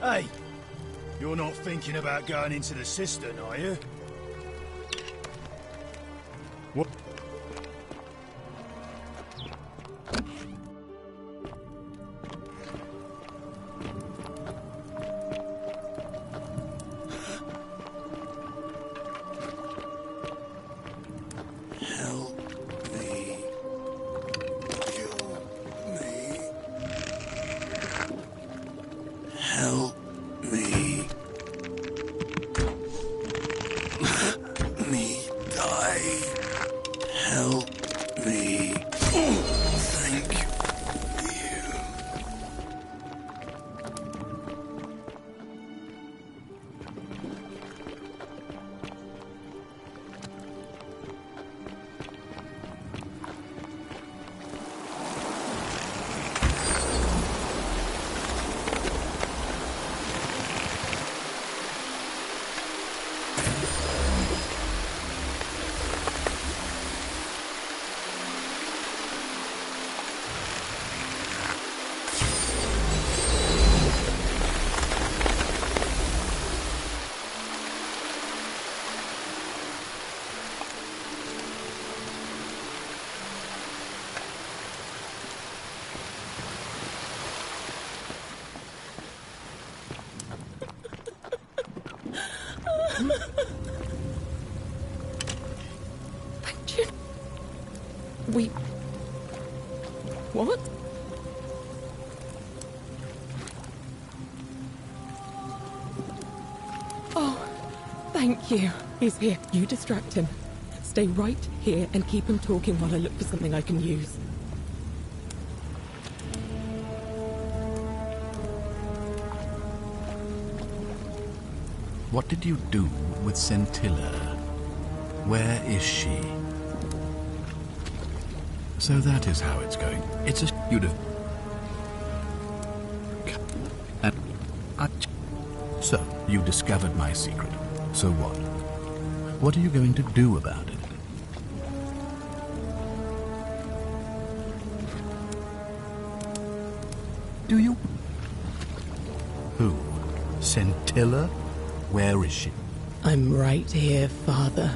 Hey, you're not thinking about going into the cistern, are you? What? What? Oh, thank you. He's here. You distract him. Stay right here and keep him talking while I look for something I can use. What did you do with Scintilla? Where is she? So that is how it's going. It's a you'd have... And so, you discovered my secret. So what? What are you going to do about it? Do you? Who? Scintilla? Where is she? I'm right here, Father.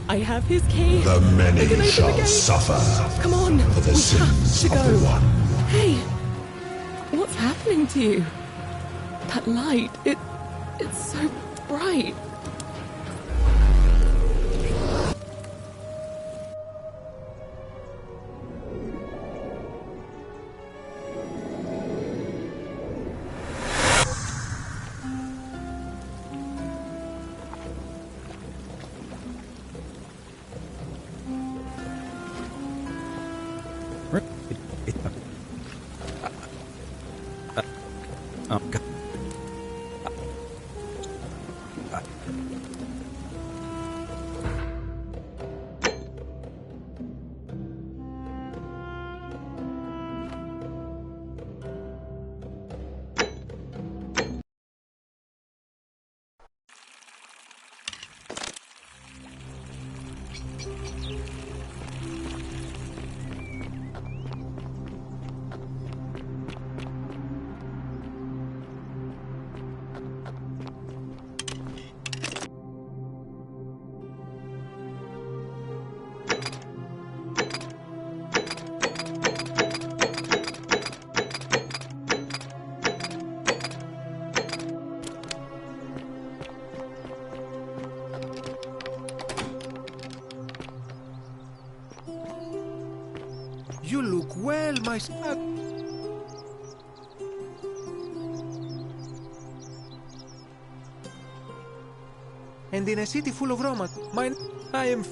I have his key. The many shall suffer. Come on, for the sins of the one. Hey, what's happening to you? That light, it's so bright. You look well, my son. And in a city full of Romans, I am...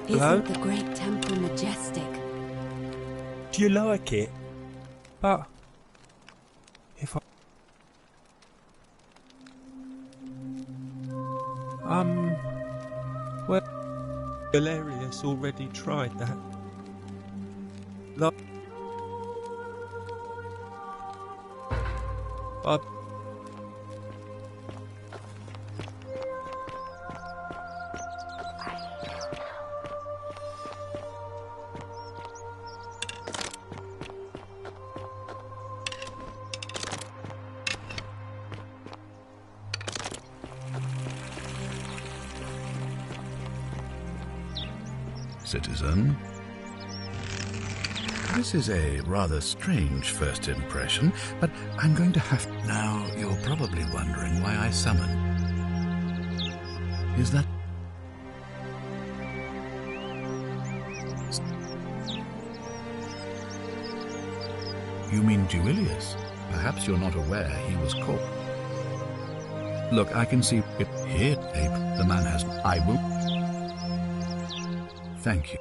Hello? Isn't the great temple majestic? Do you like it? But if I well, Galerius already tried that. Like, Citizen. This is a rather strange first impression, but I'm going to have... Now, you're probably wondering why I summon. Is that... You mean Duilius? Perhaps you're not aware he was caught. Look, I can see it here, Ape. The man has... I will... Thank you.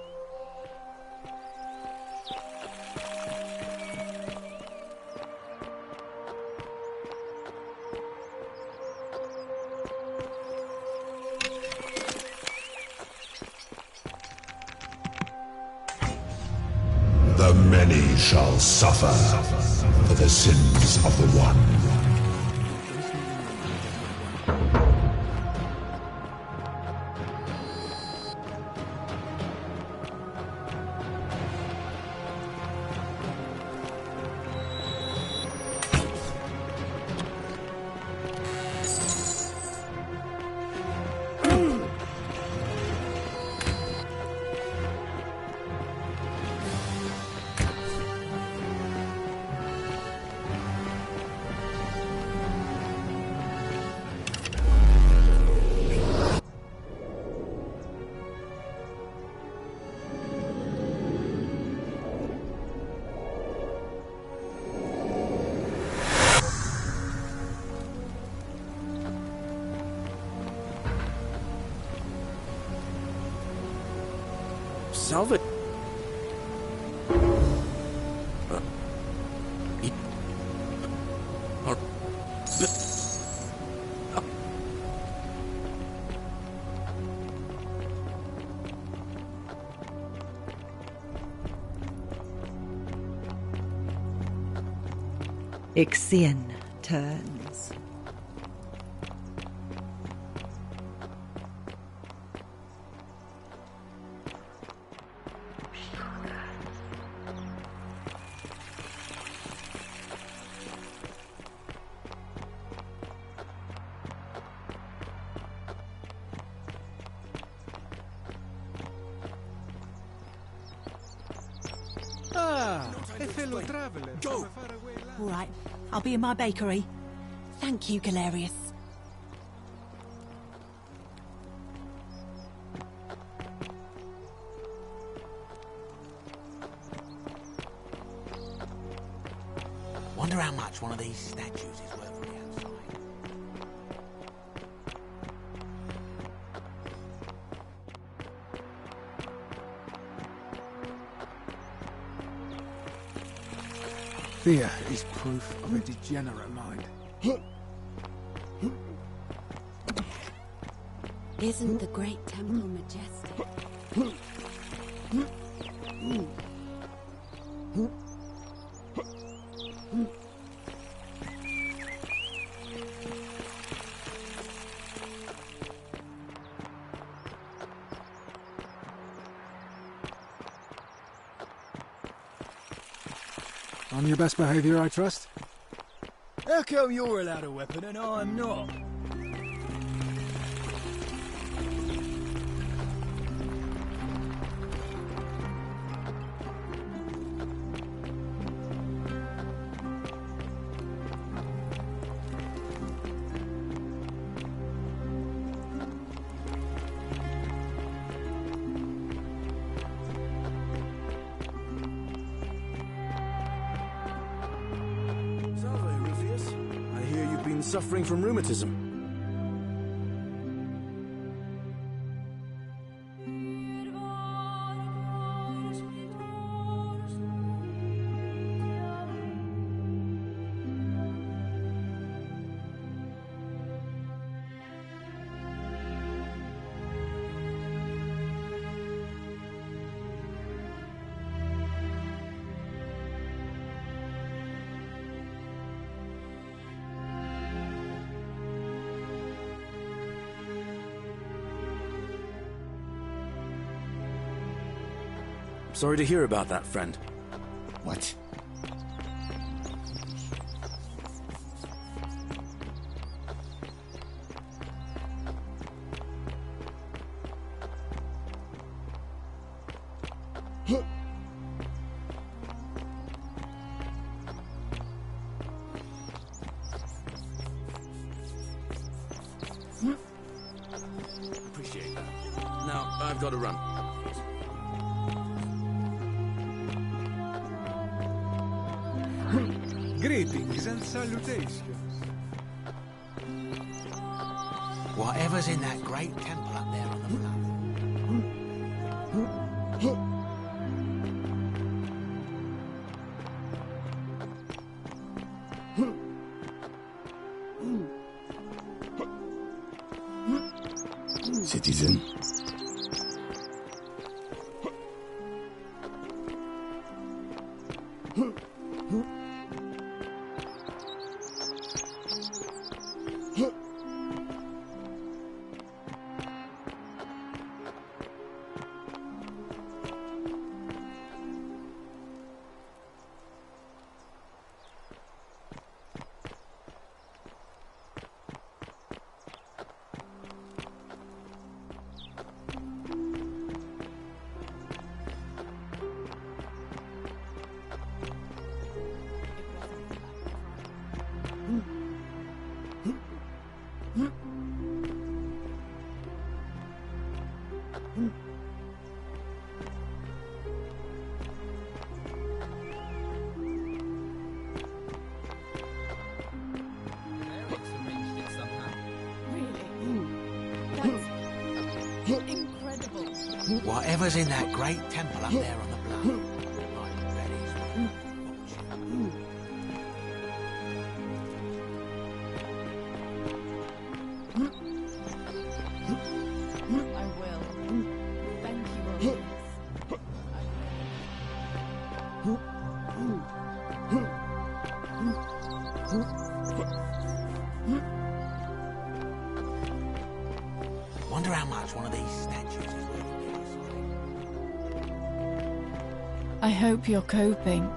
The many shall suffer for the sins of the one. Salve. Ixion turns. A fellow traveler. Go! All right, I'll be in my bakery. Thank you, Galerius. Wonder how much one of these statues is worth on the outside. Fear is proof of a degenerate mind. Isn't the great temple majestic? On your best behavior, I trust? How come you're allowed a weapon and I'm not? Suffering from rheumatism. Sorry to hear about that, friend. What? Appreciate that. Now, I've got to run. Greetings and salutations. Whatever's in that great temple up there on the bluff. Citizen. Incredible. Whatever's in that great temple up there on the bluff. Like Betty's I will. Thank you, Aurelius. Wonder how much one of these statues is worth. I hope you're coping.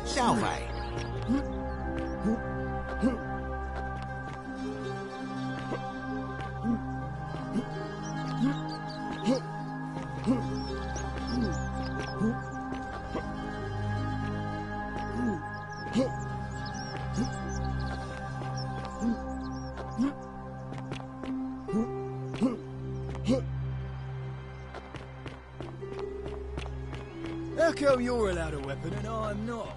Salve. How come you're allowed a weapon and I'm not?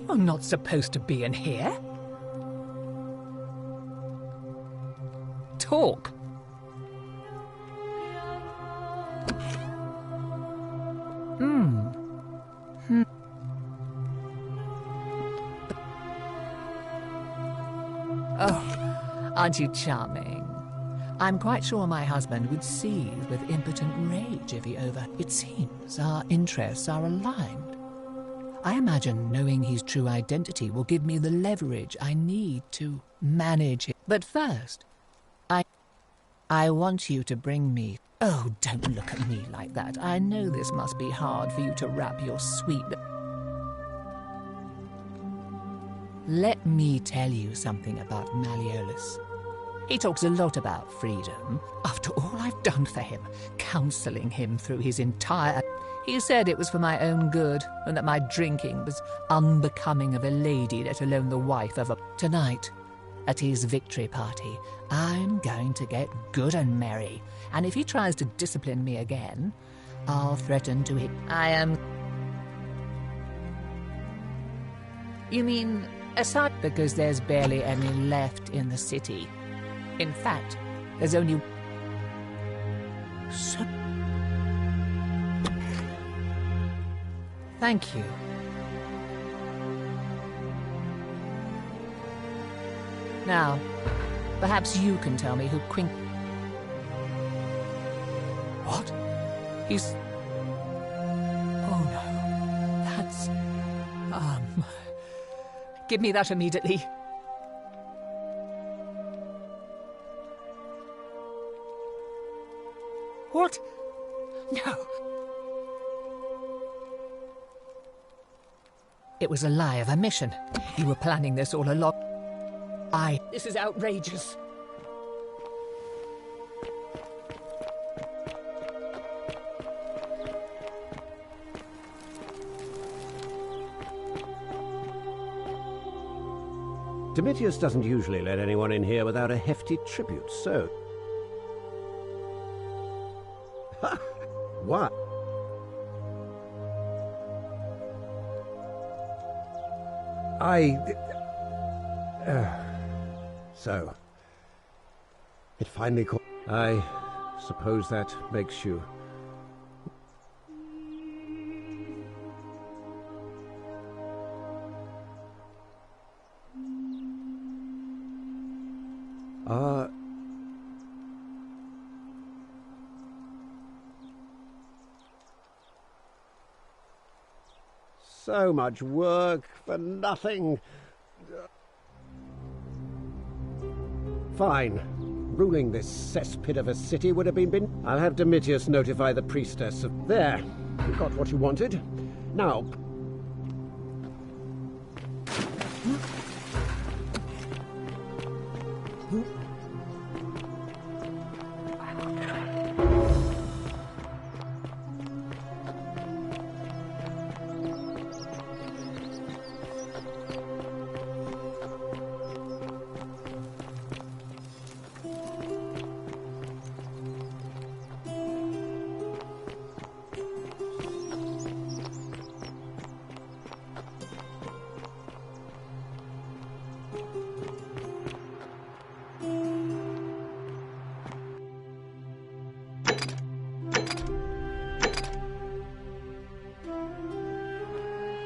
I'm not supposed to be in here. Talk. Oh, aren't you charming? I'm quite sure my husband would seethe with impotent rage if he over... It seems our interests are aligned. I imagine knowing his true identity will give me the leverage I need to manage it. But first, I want you to bring me... Oh, don't look at me like that. I know this must be hard for you to wrap your sweet... Let me tell you something about Malleolus. He talks a lot about freedom. After all I've done for him, counselling him through his entire... He said it was for my own good, and that my drinking was unbecoming of a lady, let alone the wife of a... Tonight, at his victory party. I'm going to get good and merry, and if he tries to discipline me again, I'll threaten to hit. I am... You mean aside? Because there's barely any left in the city. In fact, there's only... So... Thank you. Now, perhaps you can tell me who Quink... What? He's... Oh no, that's... Give me that immediately. What? No. It was a lie of a mission. You were planning this all along. This is outrageous. Domitius doesn't usually let anyone in here without a hefty tribute, so... Ha! What? So... It finally caught... I suppose that makes you... So much work for nothing. Fine. Ruling this cesspit of a city would have been... I'll have Domitius notify the priestess of... There. You got what you wanted. Now...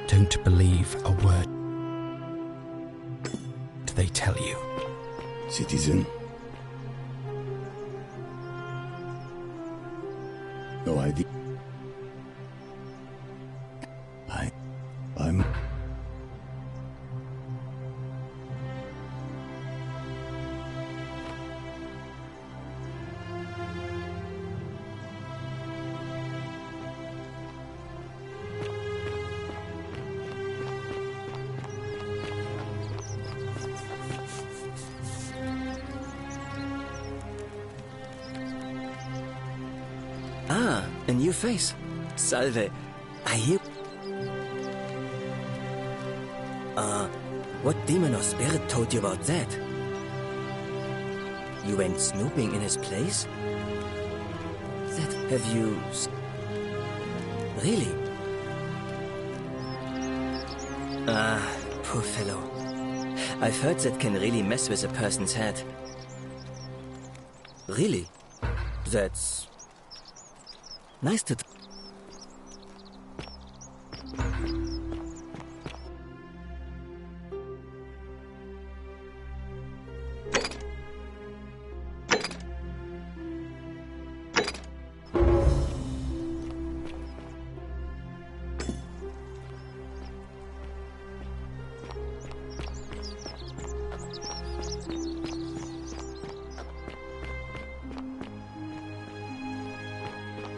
Don't believe a word they tell you. Citizen. No idea. I'm... Ah, a new face. Salve. I hear... What demon or spirit told you about that? You went snooping in his place? That... have you... Really? Ah, poor fellow. I've heard that can really mess with a person's head. Really? That's... nice to...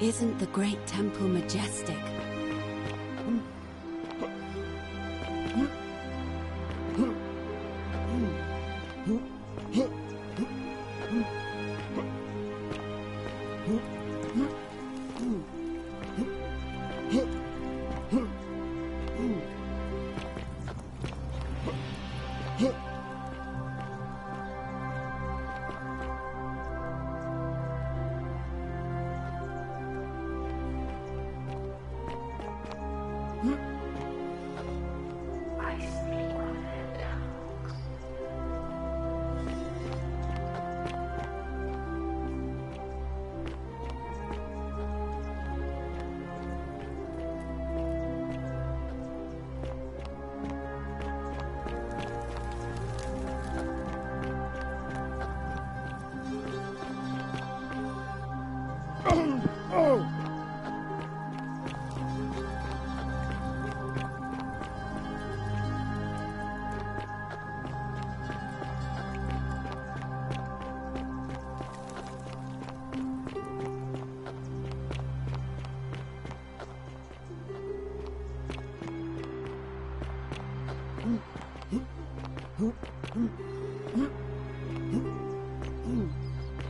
Isn't the great temple majestic?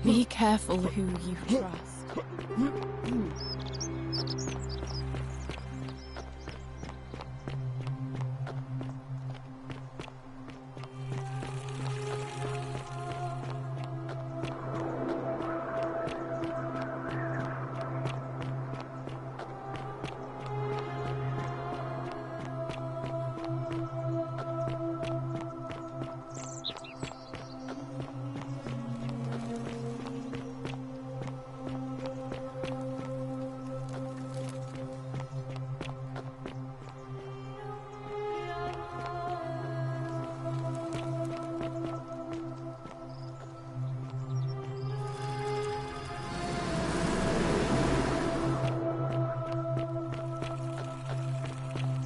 Be careful who you trust.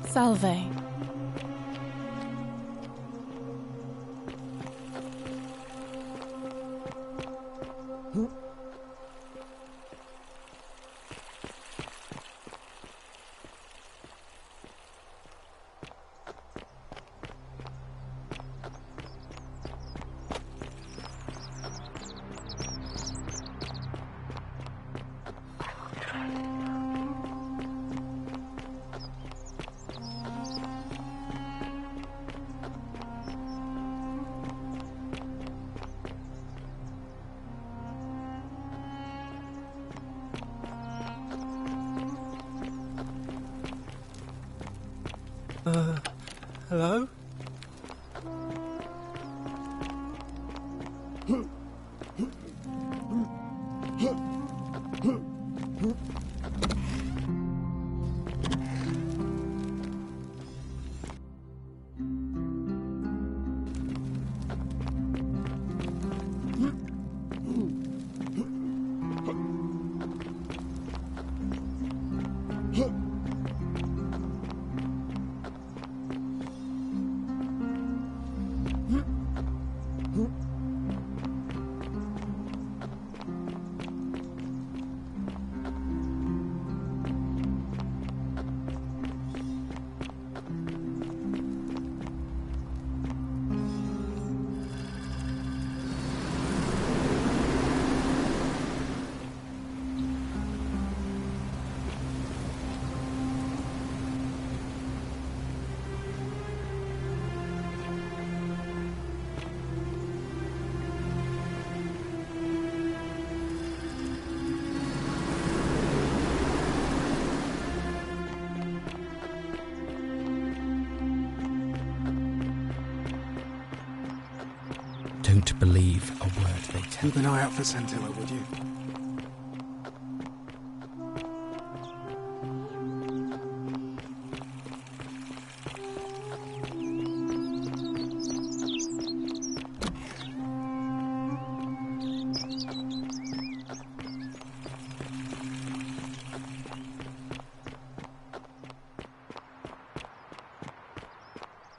Salve. Hello? Don't believe a word they tell. Keep an eye out for Santilla, would you?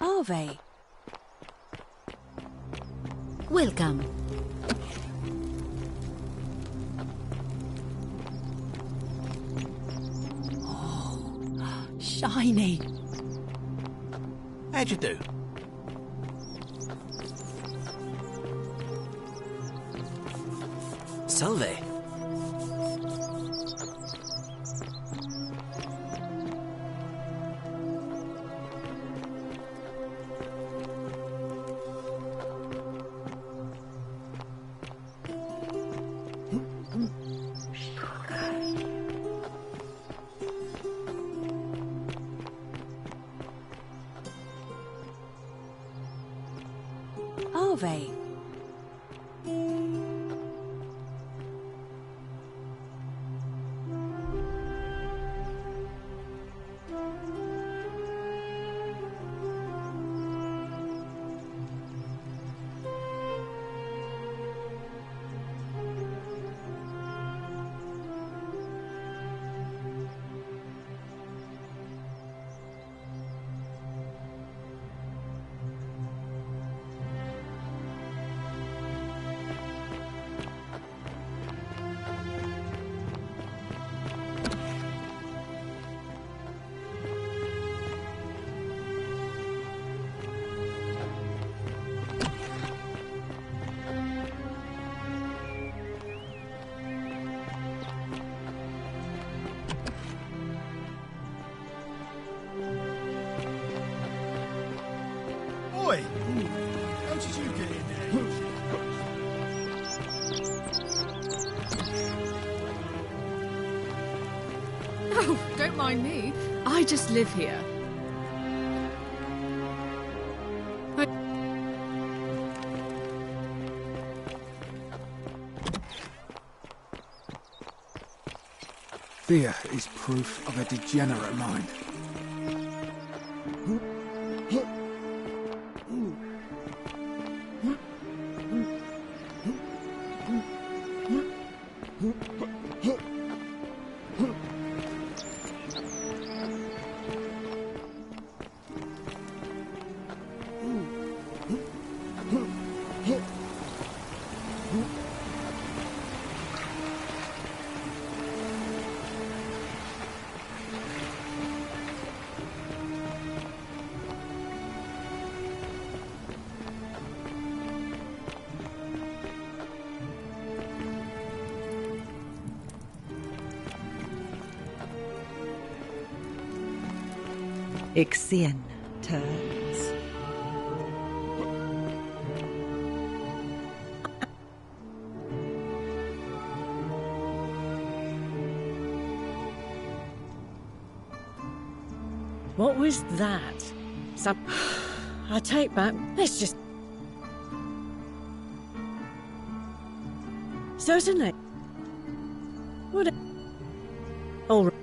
Ave. Welcome. Oh, shiny. How'd you do? Salve. Ave. did you get in there? Oh, don't mind me. I just live here. Fear is proof of a degenerate mind. Ixion turns. What was that? I take back. Let's just. Certainly. What? All right.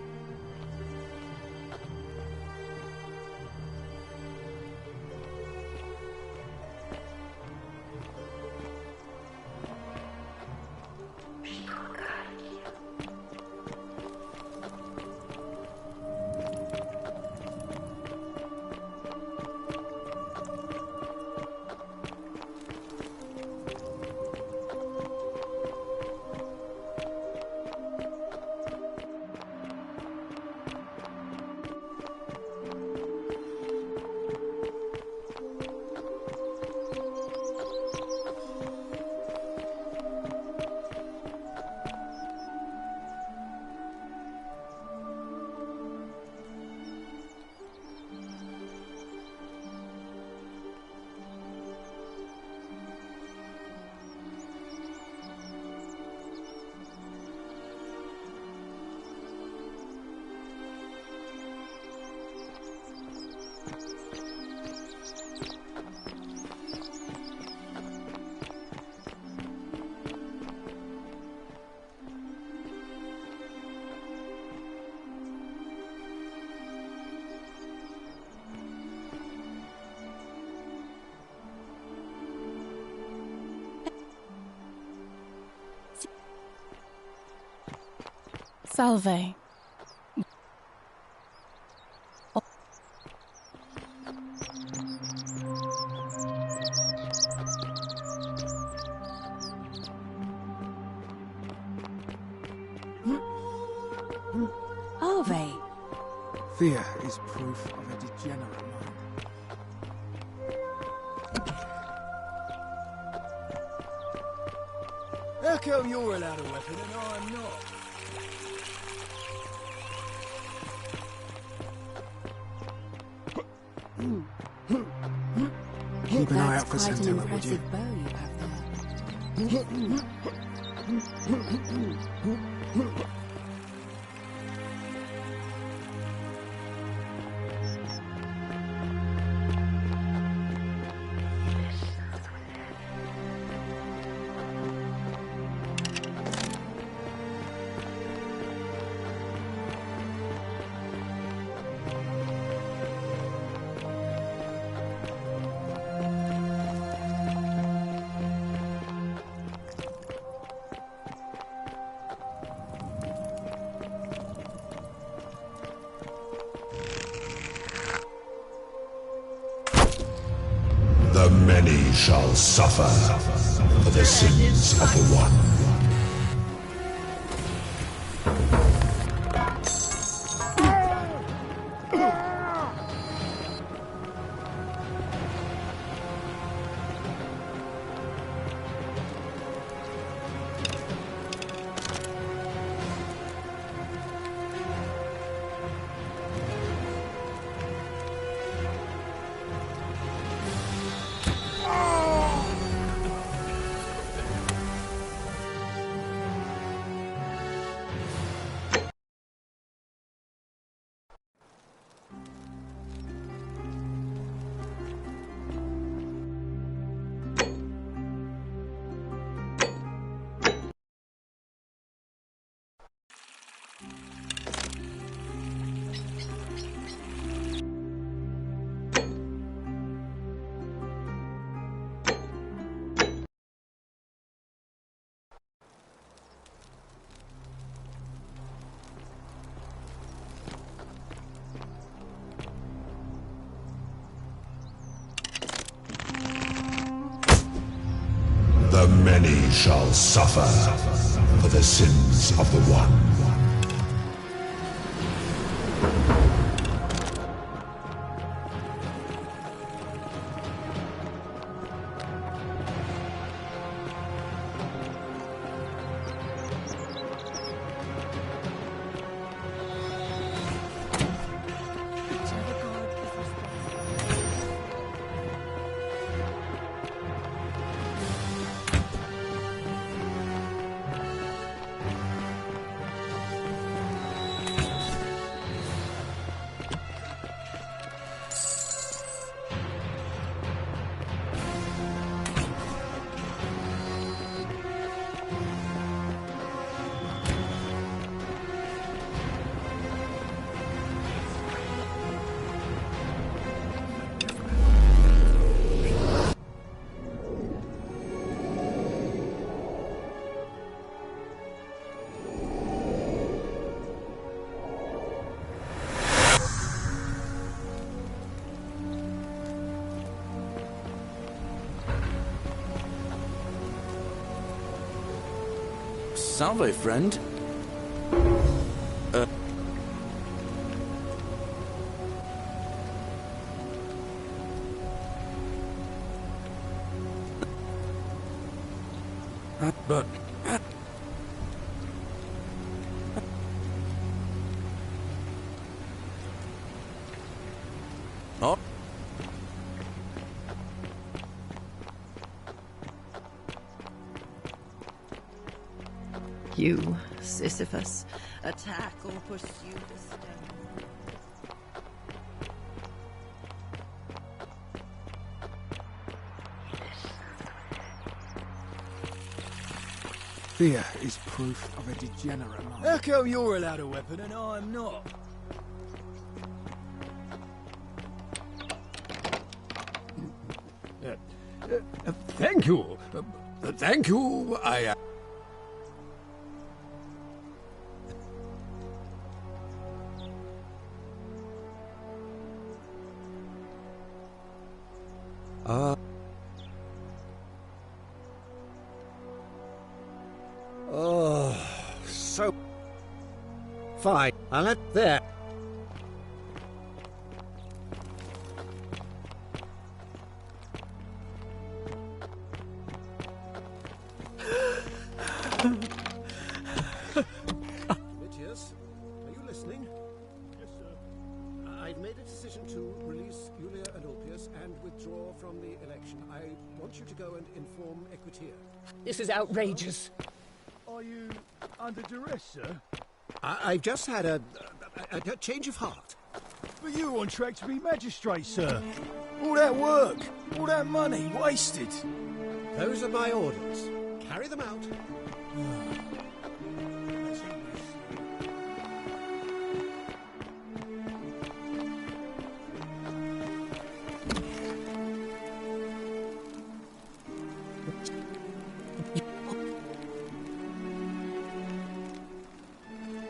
Salve. Ave. Fear is proof of a degenerate mind. How come you're allowed a weapon and I'm not? Keep an eye out for Scintilla, would you? Bow you have there. The many shall suffer for the sins of the one. The many shall suffer for the sins of the one. Salve, friend. But... Oh. You, Sisyphus, attack or pursue the stone. Fear is proof of a degenerate mind. How come you're allowed a weapon and I'm not? Thank you. Thank you. Oh, so... Fine, I'll let there. Mitius, are you listening? Yes, sir. I've made a decision to release Julia and Ulpius and withdraw from the election. I want you to go and inform Equitia. This is outrageous. Are you under duress, sir? I've just had a change of heart. But you were on track to be magistrate, sir. All that work, all that money, wasted. Those are my orders. Carry them out.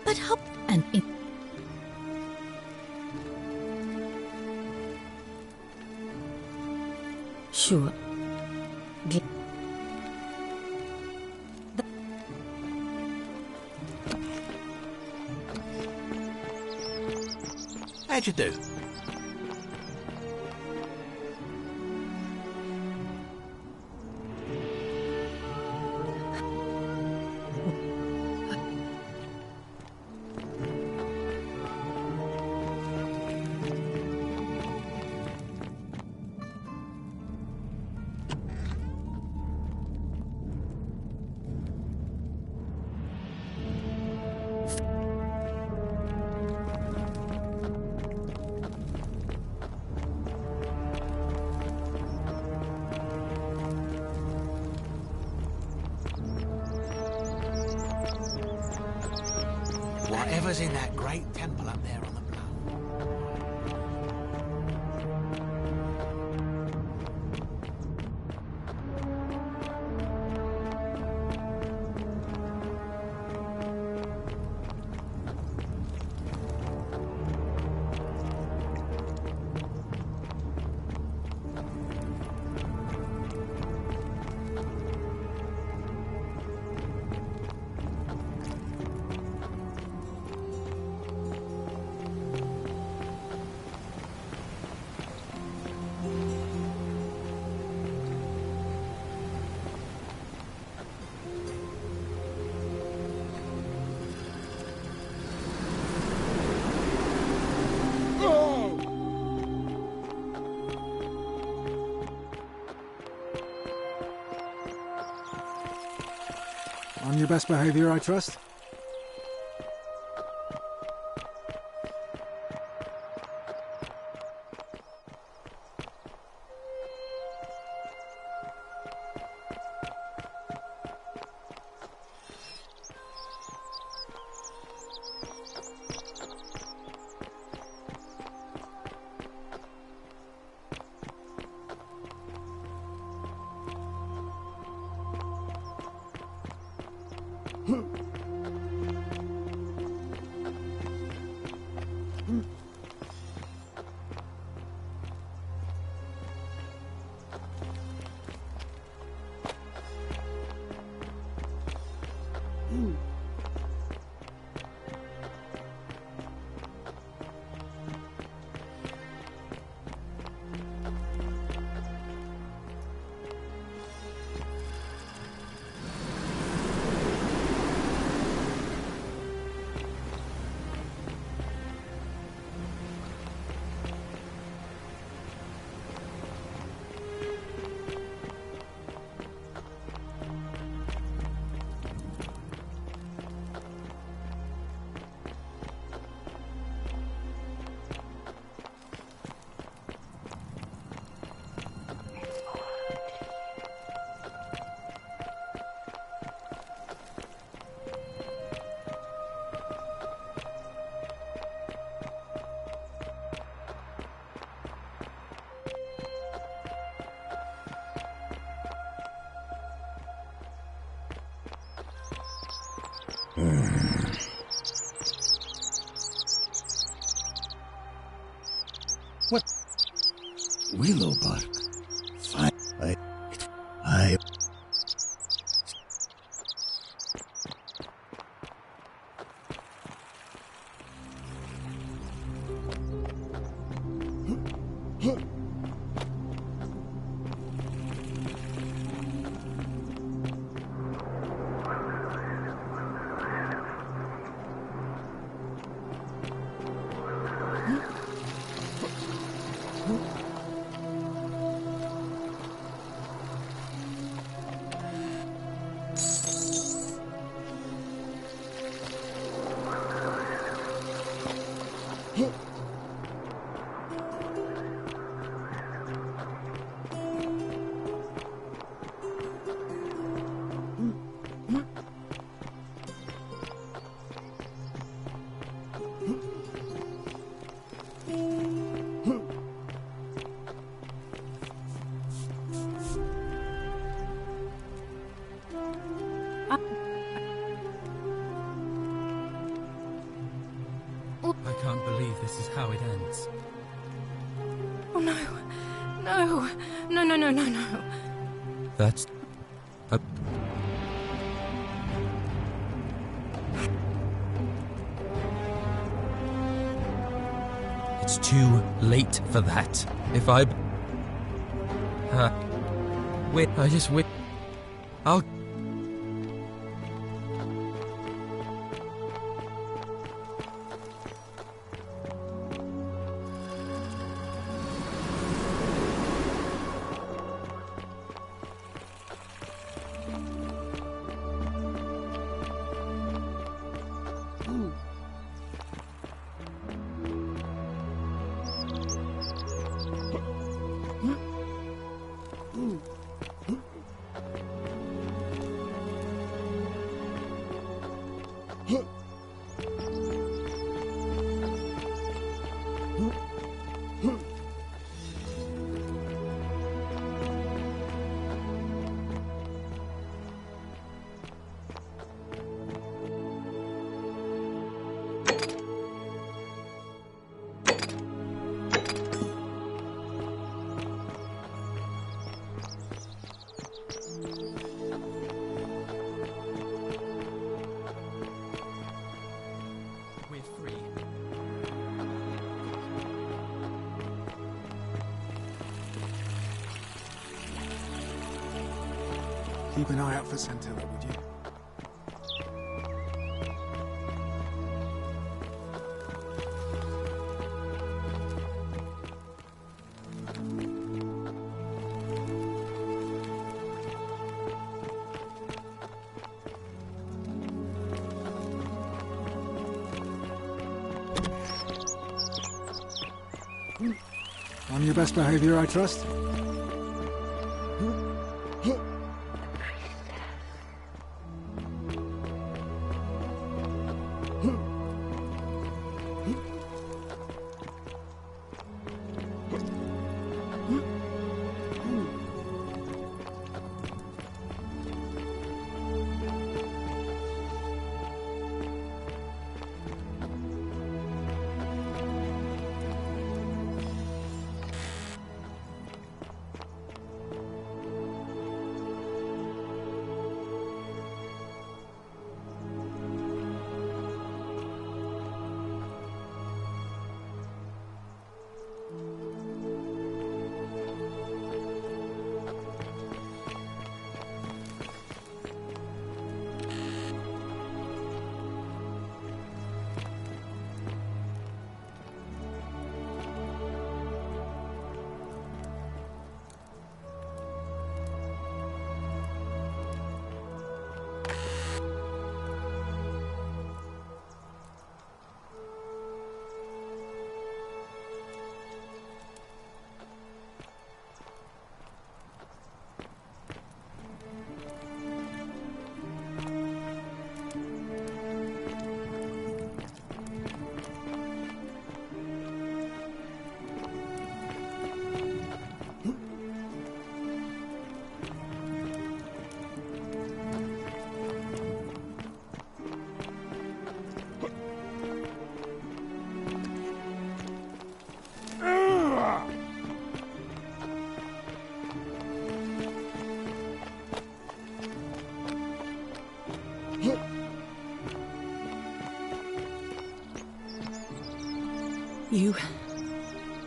But how... and it... Sure. How'd you do? Whatever's in that great temple up there on the bluff. On your best behavior, I trust? What? Willow bark. Fine. I. I can't believe this is how it ends. Oh no. No. No, no, no, no, no. That's... It's too late for that. If I... wait, I just wait. I'll... Keep an eye out for Scintilla, would you? On your best behaviour, I trust? You...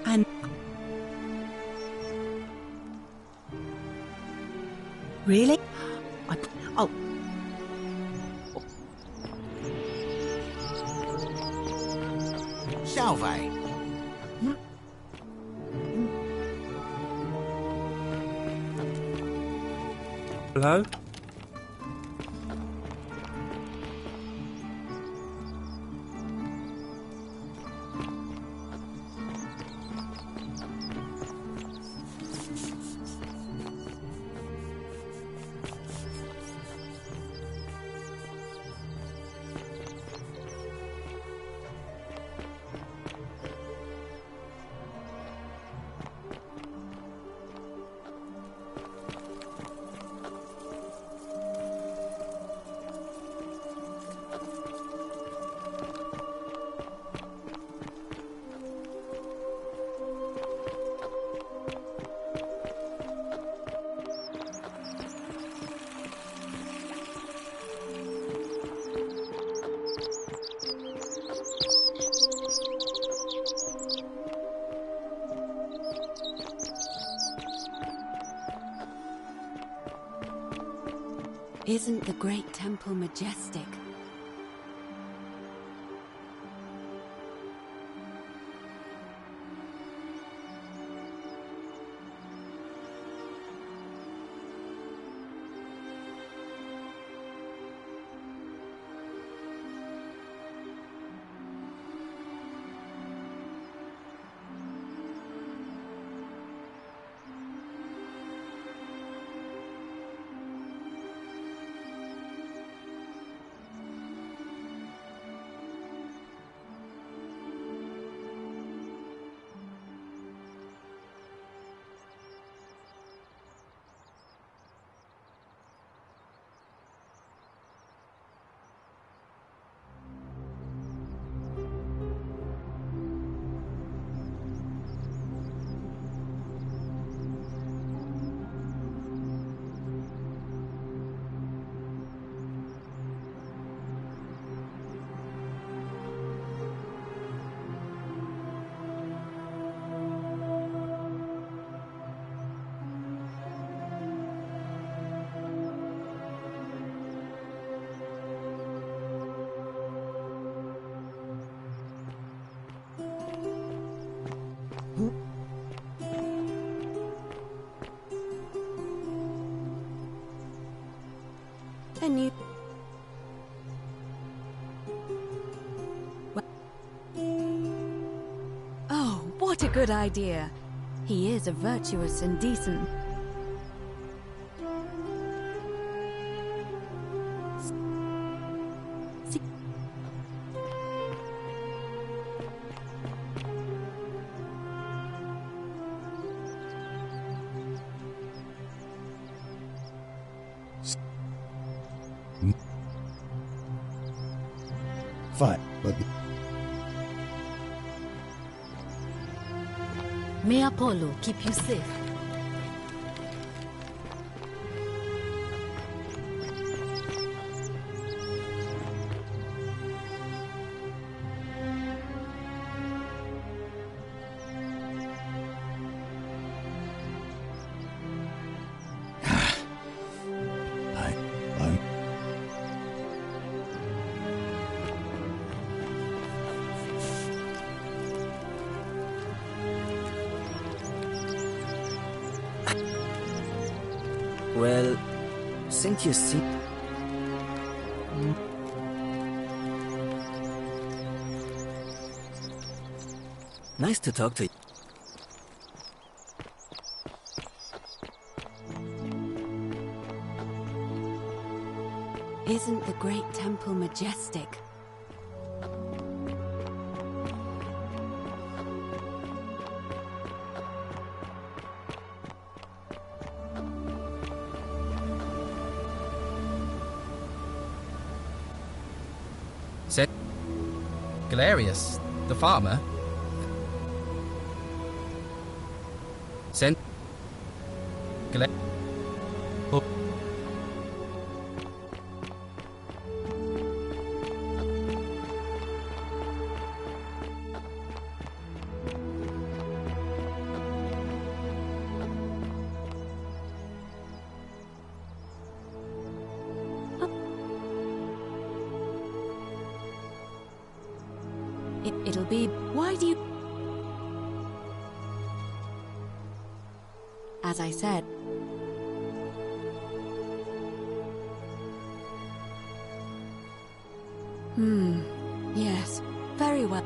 and... Really? Oh... Salve. Hello? Isn't the great temple majestic? And you... Oh, what a good idea. He is a virtuous and decent... Fine, but... May Apollo keep you safe. Well, since you see... Nice to talk to you. Isn't the great temple majestic? Galerius, the farmer. Sent. Oh. It'll be... Why do you... As I said... Yes. Very well.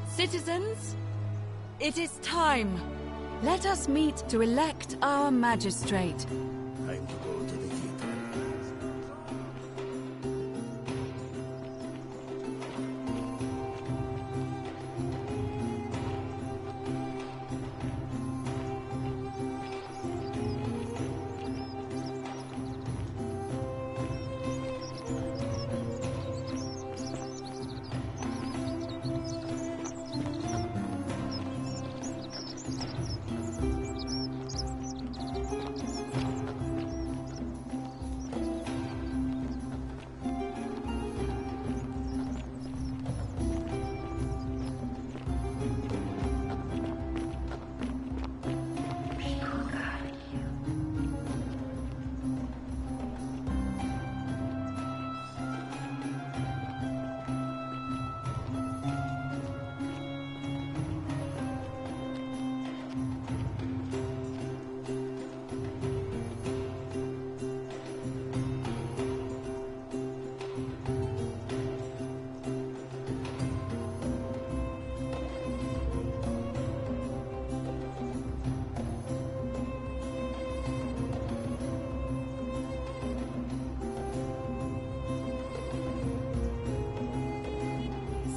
Citizens, it is time. Let us meet to elect our magistrate. Time to go to the theater.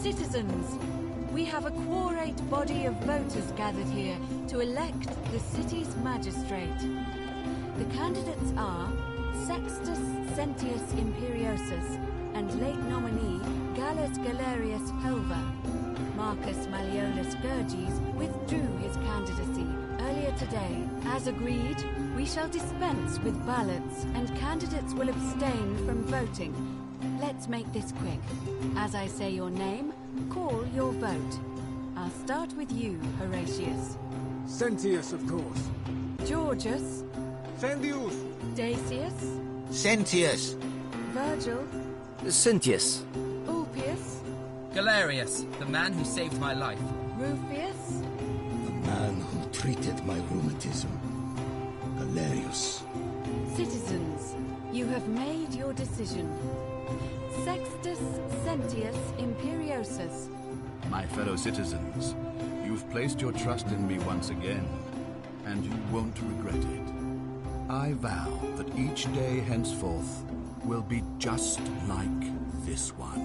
Citizens, we have a quorate body of voters gathered here to elect the city's magistrate. The candidates are Sextus Sentius Imperiosus and late nominee Gallus Galerius Pulver. Marcus Malleolus Gurges withdrew his candidacy earlier today. As agreed, we shall dispense with ballots and candidates will abstain from voting. Let's make this quick. As I say your name, call your vote. I'll start with you, Horatius. Sentius, of course. Georgius. Sentius. Dacius. Sentius. Virgil. Sentius. Ulpius. Galerius, the man who saved my life. Rufius. The man who treated my rheumatism. Galerius. Citizens, you have made your decision. Sextus Sentius Imperiosus. My fellow citizens, You've placed your trust in me once again, and you won't regret it. I vow that each day henceforth will be just like this one,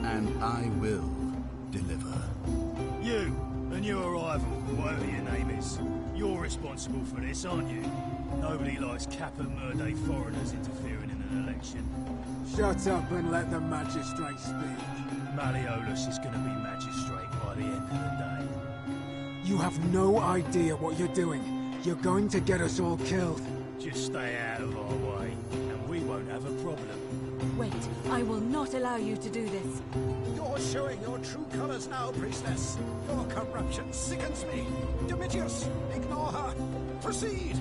and I will deliver. You and your rival, whatever your name is, you're responsible for this, aren't you? Nobody likes Kappa Murde foreigners interfering in an election. Shut up and let the magistrate speak. Malleolus is going to be magistrate by the end of the day. You have no idea what you're doing. You're going to get us all killed. Just stay out of our way, and we won't have a problem. Wait, I will not allow you to do this. You're showing your true colors now, priestess. Your corruption sickens me. Domitius, ignore her. Proceed.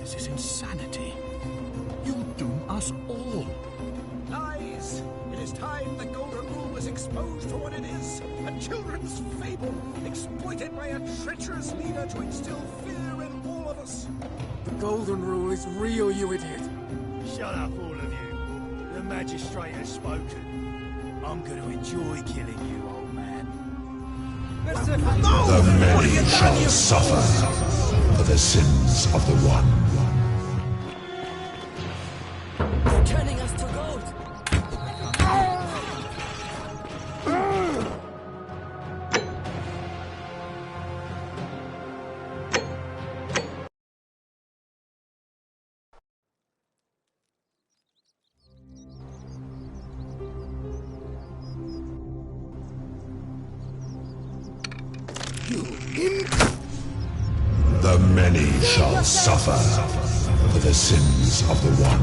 This is insanity. You'll doom us all. Lies. It is time the Golden Rule was exposed for what it is. A children's fable, exploited by a treacherous leader to instill fear in all of us. The Golden Rule is real, you idiot. Shut up, all of you. The magistrate has spoken. I'm going to enjoy killing you, old man. The many shall suffer for the sins of the one. They're turning us to gold. The many shall suffer for the sins of the one.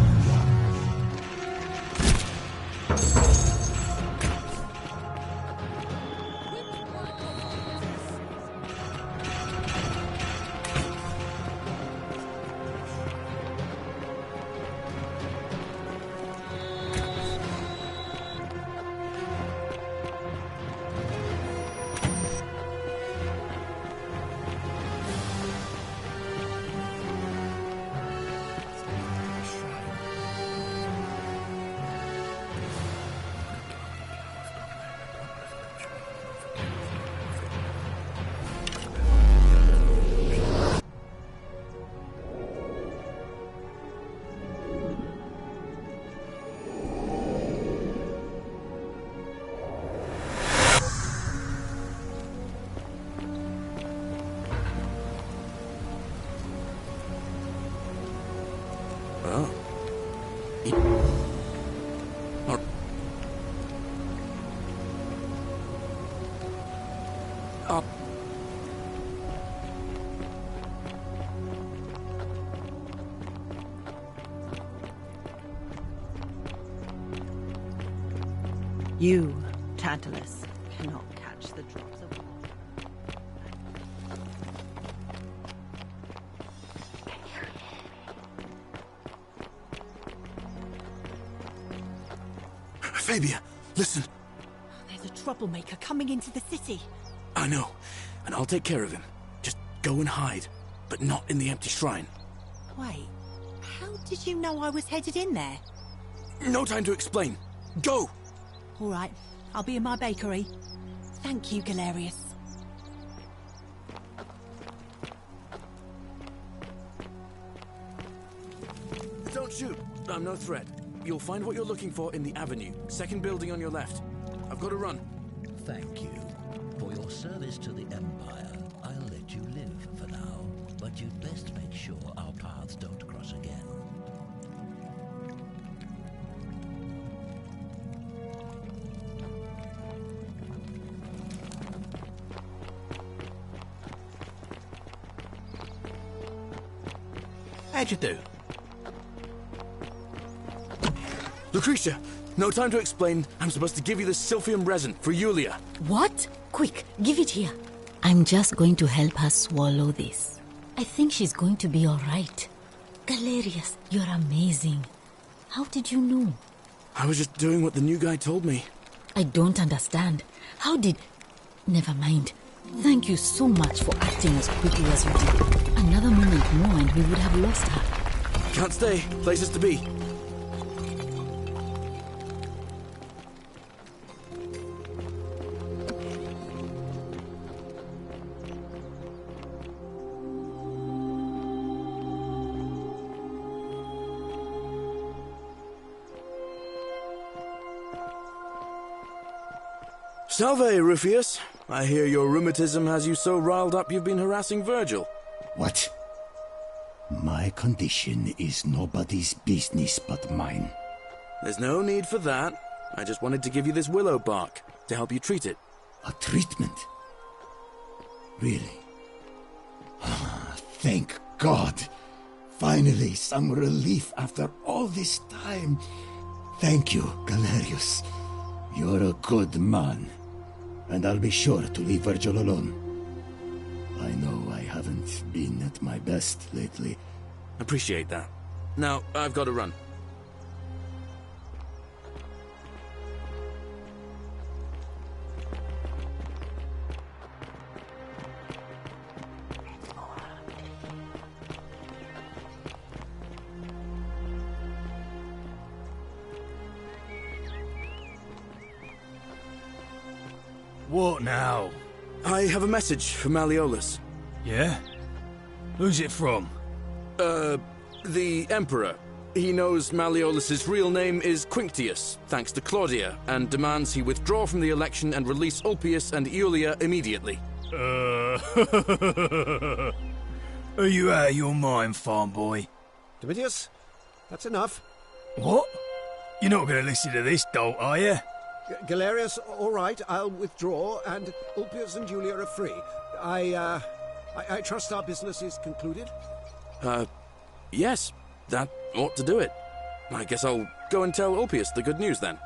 You, Tantalus, cannot catch the drops of water. Fabia, listen. There's a troublemaker coming into the city. I know, and I'll take care of him. Just go and hide, but not in the empty shrine. Wait, how did you know I was headed in there? No time to explain. Go! All right, I'll be in my bakery. Thank you, Galerius. Don't shoot. I'm no threat. You'll find what you're looking for in the avenue. Second building on your left. I've got to run. Thank you. For your service to the Empire, I'll let you live for now. But you'd best make sure our paths don't cross again. How'd you do? Lucretia, no time to explain. I'm supposed to give you the Sylphium resin for Yulia. What? Quick, give it here. I'm just going to help her swallow this. I think she's going to be all right. Galerius, you're amazing. How did you know? I was just doing what the new guy told me. I don't understand. How did... Never mind. Thank you so much for acting as quickly as you did. Another moment more and we would have lost her. Can't stay. Places to be. Salve, Rufius. I hear your rheumatism has you so riled up you've been harassing Virgil. What? My condition is nobody's business but mine. There's no need for that. I just wanted to give you this willow bark to help you treat it. A treatment? Really? Thank God. Finally, some relief after all this time. Thank you, Galerius. You're a good man. And I'll be sure to leave Virgil alone. I know I haven't been at my best lately. Appreciate that. Now, I've got to run. What now? I have a message for Malleolus. Yeah? Who's it from? The Emperor. He knows Malleolus's real name is Quinctius, thanks to Claudia, and demands he withdraw from the election and release Ulpius and Iulia immediately. Are you out of your mind, farm boy? Domitius, that's enough. What? You're not going to listen to this dolt, are you? Galerius, all right, I'll withdraw, and Ulpius and Julia are free. I trust our business is concluded? Yes, that ought to do it. I guess I'll go and tell Ulpius the good news then.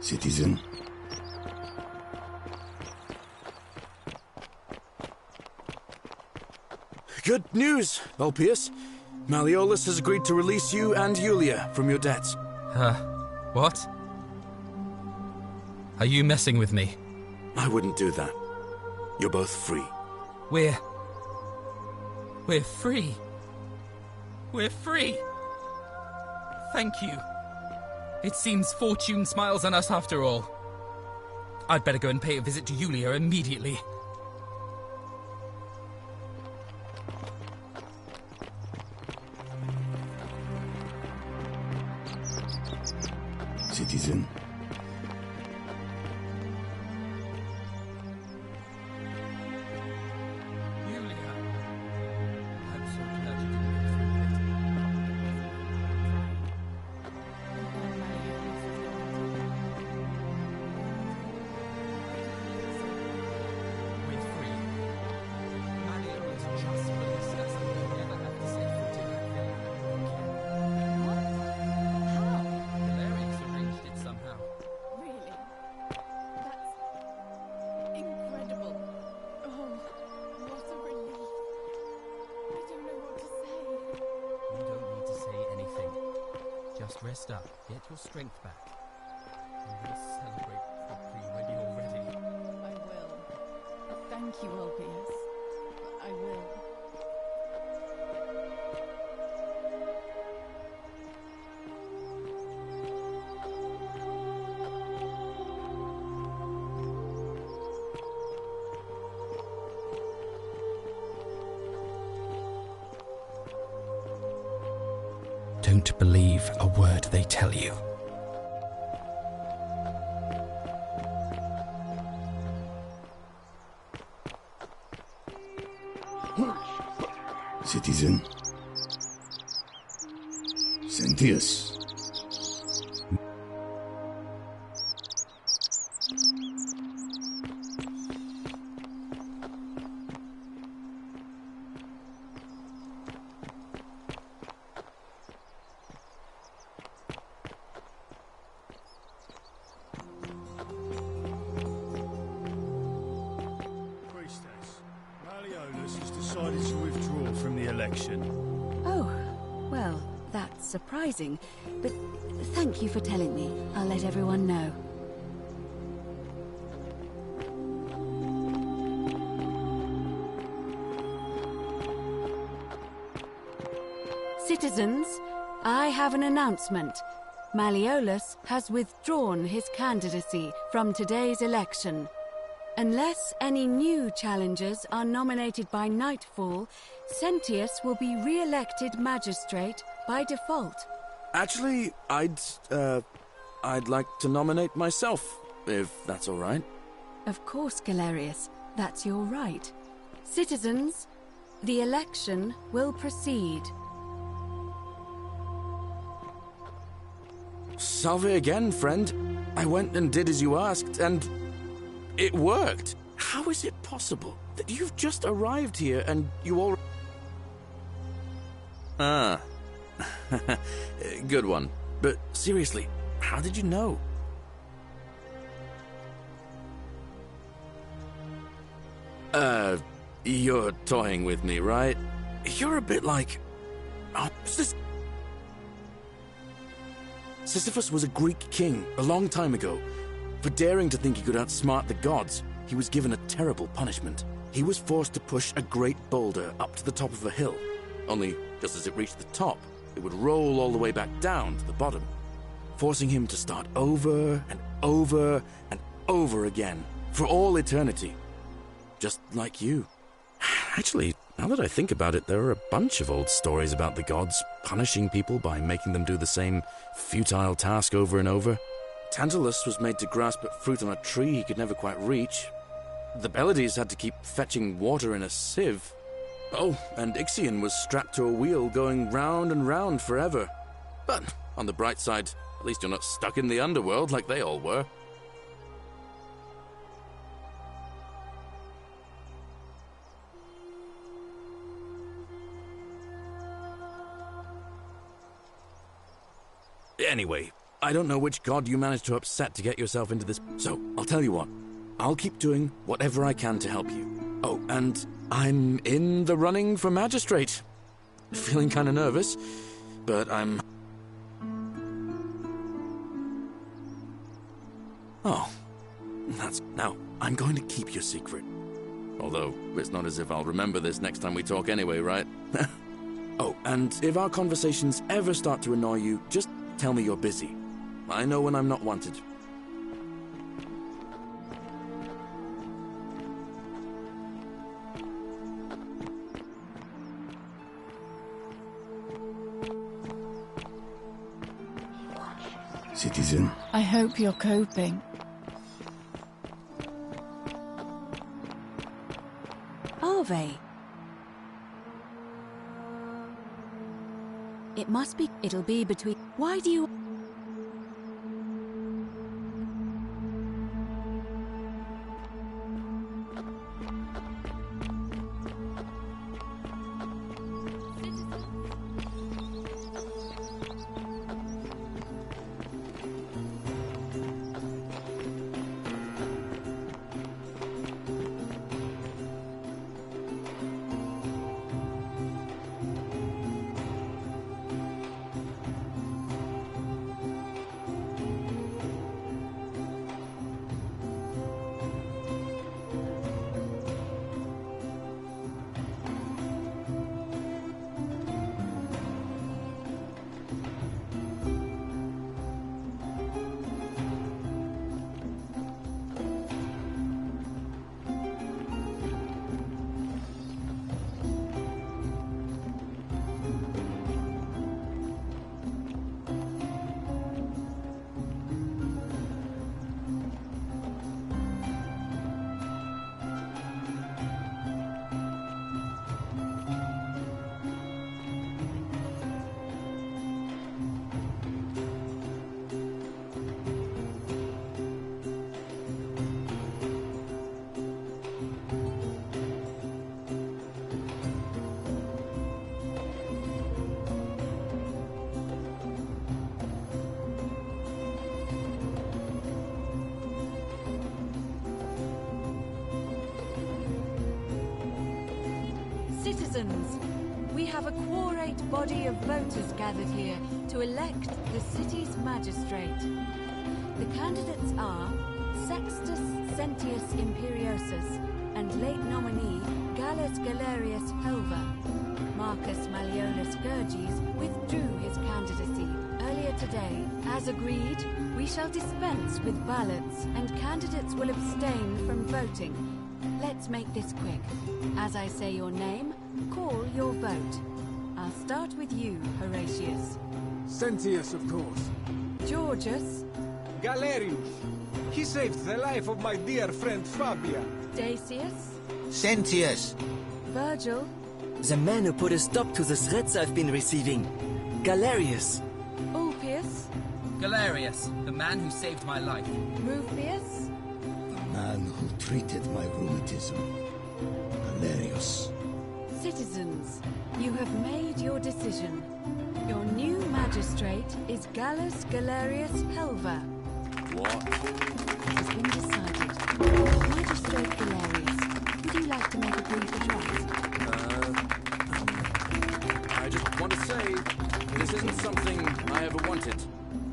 Citizen. Good news, Ulpius. Malleolus has agreed to release you and Iulia from your debts. What? Are you messing with me? I wouldn't do that. You're both free. We're free. We're free. Thank you. It seems fortune smiles on us after all. I'd better go and pay a visit to Iulia immediately. Citizen. Rest up, get your strength back, and we'll celebrate properly when you're ready. I will. Thank you, Ulpius. I will. Don't believe a word they tell you. Citizen. Sentius. Surprising, but thank you for telling me. I'll let everyone know. Citizens, I have an announcement. Malleolus has withdrawn his candidacy from today's election. Unless any new challengers are nominated by nightfall, Sentius will be re-elected magistrate by default. Actually, I'd like to nominate myself, if that's all right. Of course, Galerius. That's your right. Citizens, the election will proceed. Salve again, friend. I went and did as you asked, and it worked. How is it possible that you've just arrived here and you all... Ah. Good one. But seriously, how did you know? You're toying with me, right? You're a bit like... Oh, Sisyphus was a Greek king a long time ago. For daring to think he could outsmart the gods, he was given a terrible punishment. He was forced to push a great boulder up to the top of a hill. Only, just as it reached the top, it would roll all the way back down to the bottom, forcing him to start over and over and over again, for all eternity. Just like you. Actually, now that I think about it, there are a bunch of old stories about the gods punishing people by making them do the same futile task over and over. Tantalus was made to grasp at fruit on a tree he could never quite reach. The Pleiades had to keep fetching water in a sieve. Oh, and Ixion was strapped to a wheel going round and round forever. But on the bright side, at least you're not stuck in the underworld like they all were. Anyway, I don't know which god you managed to upset to get yourself into this, so I'll tell you what. I'll keep doing whatever I can to help you. Oh, and I'm in the running for magistrate. Feeling kind of nervous, but I'm... Oh, that's... Now, I'm going to keep your secret. Although, it's not as if I'll remember this next time we talk anyway, right? Oh, and if our conversations ever start to annoy you, just tell me you're busy. I know when I'm not wanted. Citizen. I hope you're coping. Are they? It must be. It'll be between. Why do you... Citizens, we have a quorate body of voters gathered here to elect the city's magistrate. The candidates are Sextus Sentius Imperiosus and late nominee Gallus Galerius Helva. Marcus Malleolus Gurges withdrew his candidacy earlier today. As agreed, we shall dispense with ballots, and candidates will abstain from voting. Let's make this quick. As I say your name, call your vote. I'll start with you, Horatius. Sentius, of course. Georgius. Galerius. He saved the life of my dear friend Fabia. Dacius. Sentius. Virgil. The man who put a stop to the threats I've been receiving. Galerius. Ulpius. Galerius, the man who saved my life. Rufius. The man who treated my rheumatism. Galerius. Citizens, you have made your decision. Your new magistrate is Gallus Galerius Helva. What? It has been decided. Magistrate Galerius, would you like to make a brief address? I just want to say, this isn't something I ever wanted.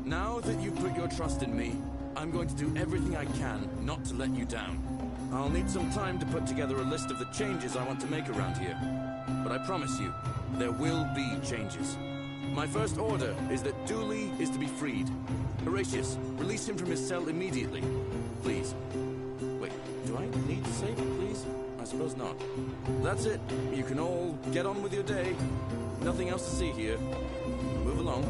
Now that you've put your trust in me, I'm going to do everything I can not to let you down. I'll need some time to put together a list of the changes I want to make around here. But I promise you, there will be changes. My first order is that Dooley is to be freed. Horatius, release him from his cell immediately. Please. Wait, do I need to say please? I suppose not. That's it. You can all get on with your day. Nothing else to see here. Move along.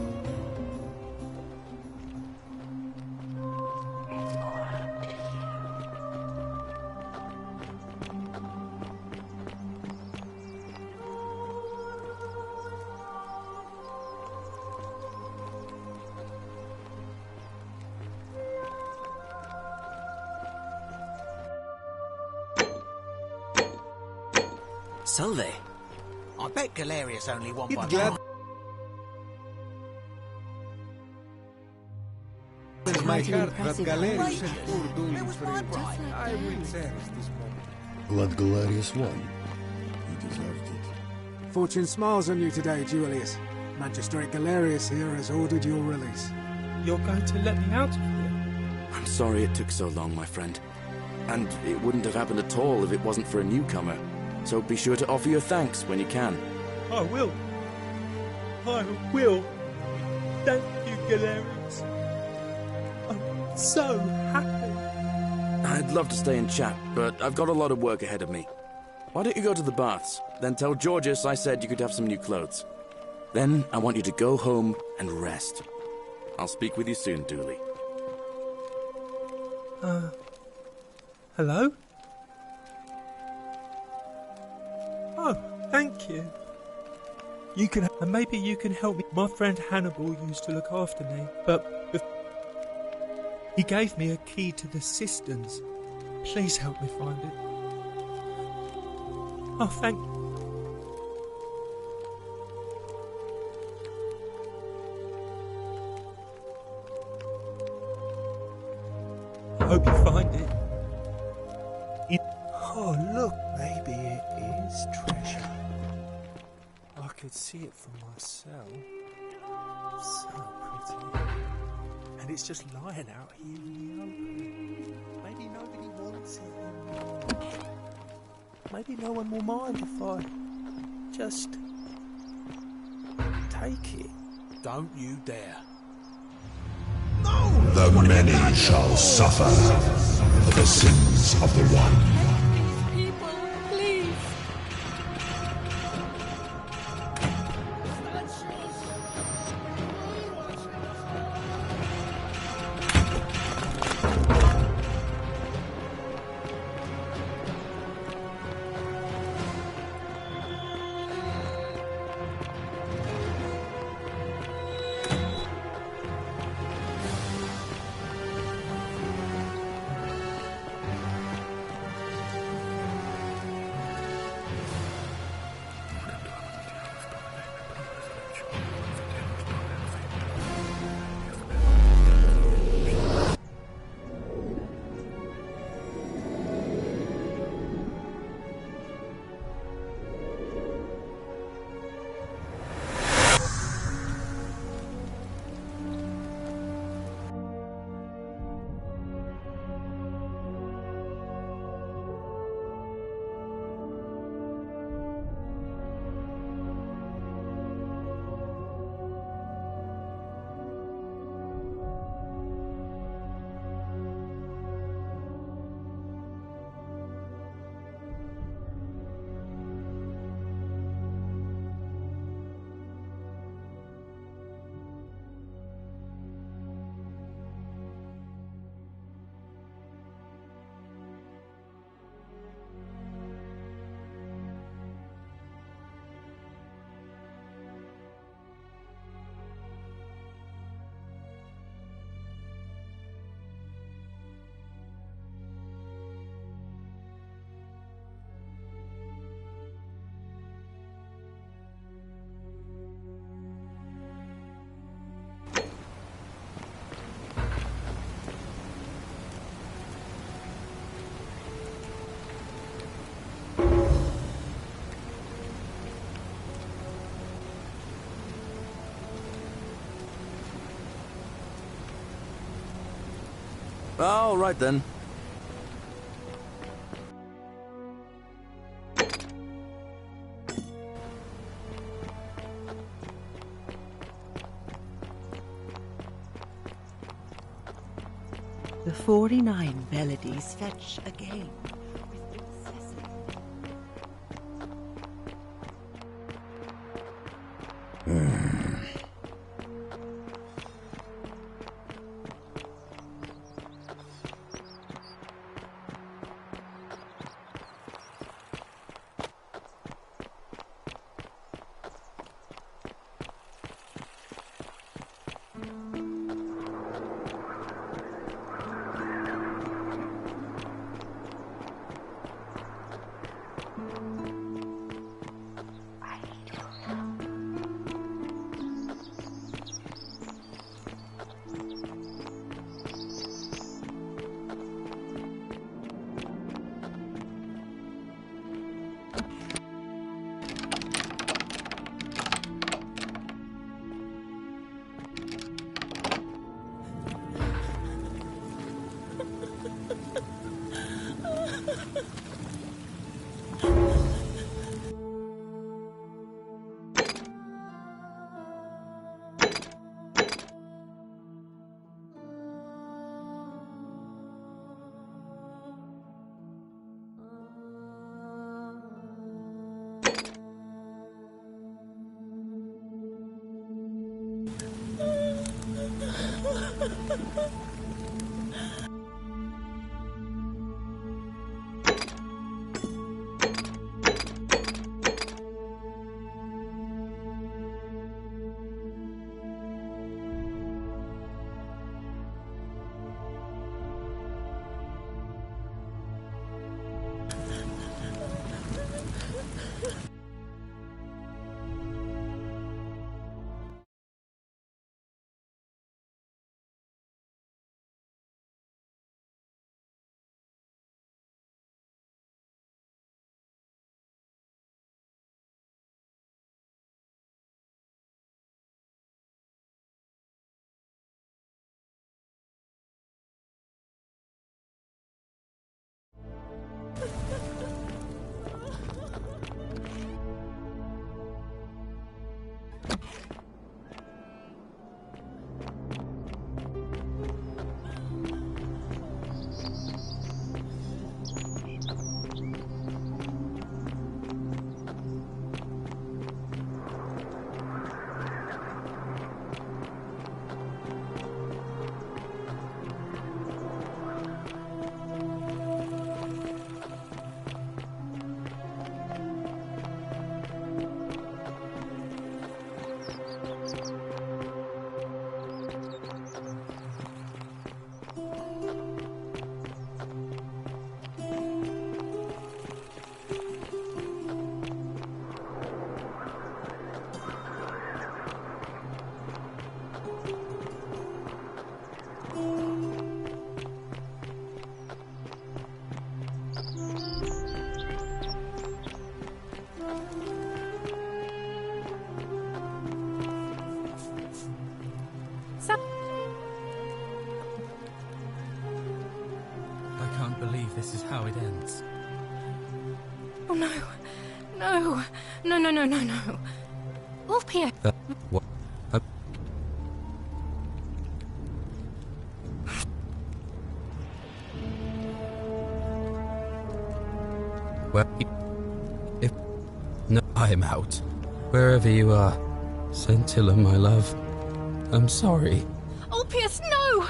Salve. I bet Galerius only won by glad- It's my quite an heart that impressive Galerius operation. and poor Dooley It was free. my bribe. I will cherish this moment. Glad Galerius won. He deserved it. Fortune smiles on you today, Julius. Magistrate Galerius here has ordered your release. You're going to let me out of here? I'm sorry it took so long, my friend. And it wouldn't have happened at all if it wasn't for a newcomer. So be sure to offer your thanks when you can. I will. I will. Thank you, Galerius. I'm so happy. I'd love to stay and chat, but I've got a lot of work ahead of me. Why don't you go to the baths? Then tell Georgius I said you could have some new clothes. Then I want you to go home and rest. I'll speak with you soon, Dooley. Hello? Oh, thank you. You can, and maybe you can help me. My friend Hannibal used to look after me, but he gave me a key to the cisterns. Please help me find it. Oh, thank. I hope you find it. Oh, look, maybe it is treasure. I could see it from my cell. So pretty. And it's just lying out here in the open. Maybe nobody wants it anymore. Maybe no one will mind if I just take it. Don't you dare. The many shall suffer for the sins of the one. People, please. All right then. The 49 melodies fetch again. I can't believe this is how it ends. Oh no. No. No, no, no, no, no. Ulpia. What? Well, if... No, I'm out. Wherever you are. Scintilla, my love. I'm sorry. Ulpius, no!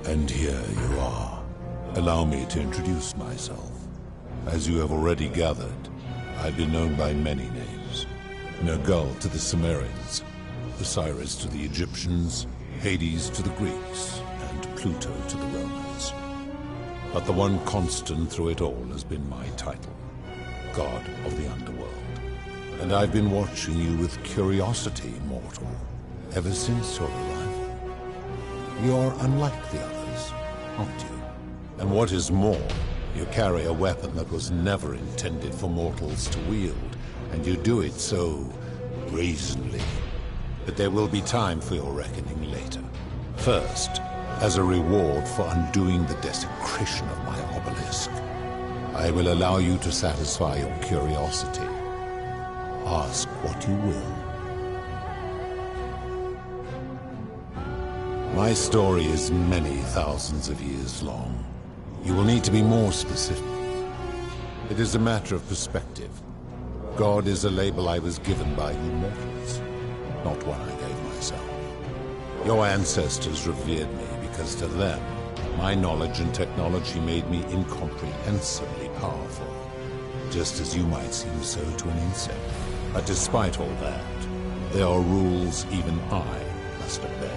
And here you are. Allow me to introduce myself. As you have already gathered, I've been known by many names. Nergal to the Sumerians, Osiris to the Egyptians, Hades to the Greeks, and Pluto to the Romans. But the one constant through it all has been my title, God of the Underworld. And I've been watching you with curiosity, mortal, ever since your arrival. You're unlike the others, aren't you? And what is more, you carry a weapon that was never intended for mortals to wield, and you do it so brazenly. But there will be time for your reckoning later. First, as a reward for undoing the desecration of my obelisk, I will allow you to satisfy your curiosity. Ask what you will. My story is many thousands of years long. You will need to be more specific. It is a matter of perspective. God is a label I was given by you mortals, not one I gave myself. Your ancestors revered me because to them, my knowledge and technology made me incomprehensibly powerful, just as you might seem so to an insect. But despite all that, there are rules even I must obey.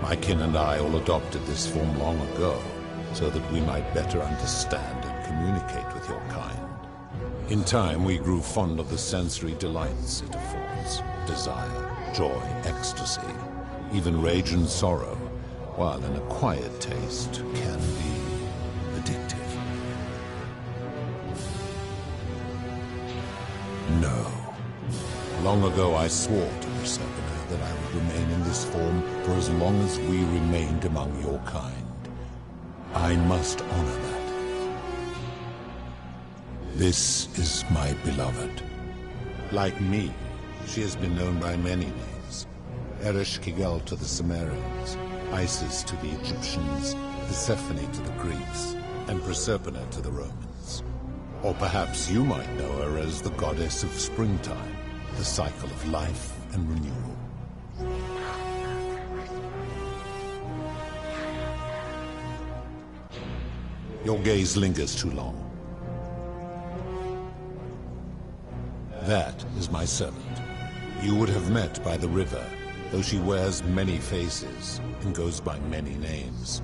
My kin and I all adopted this form long ago, so that we might better understand and communicate with your kind. In time, we grew fond of the sensory delights it affords: desire, joy, ecstasy, even rage and sorrow, while an acquired taste can be addictive. No. Long ago I swore to Persephone that I would remain in this form for as long as we remained among your kind. I must honor that. This is my beloved. Like me, she has been known by many names. Ereshkigal to the Sumerians, Isis to the Egyptians, Persephone to the Greeks, and Proserpina to the Romans. Or perhaps you might know her as the goddess of springtime, the cycle of life and renewal. Your gaze lingers too long. That is my servant. You would have met by the river, though she wears many faces and goes by many names.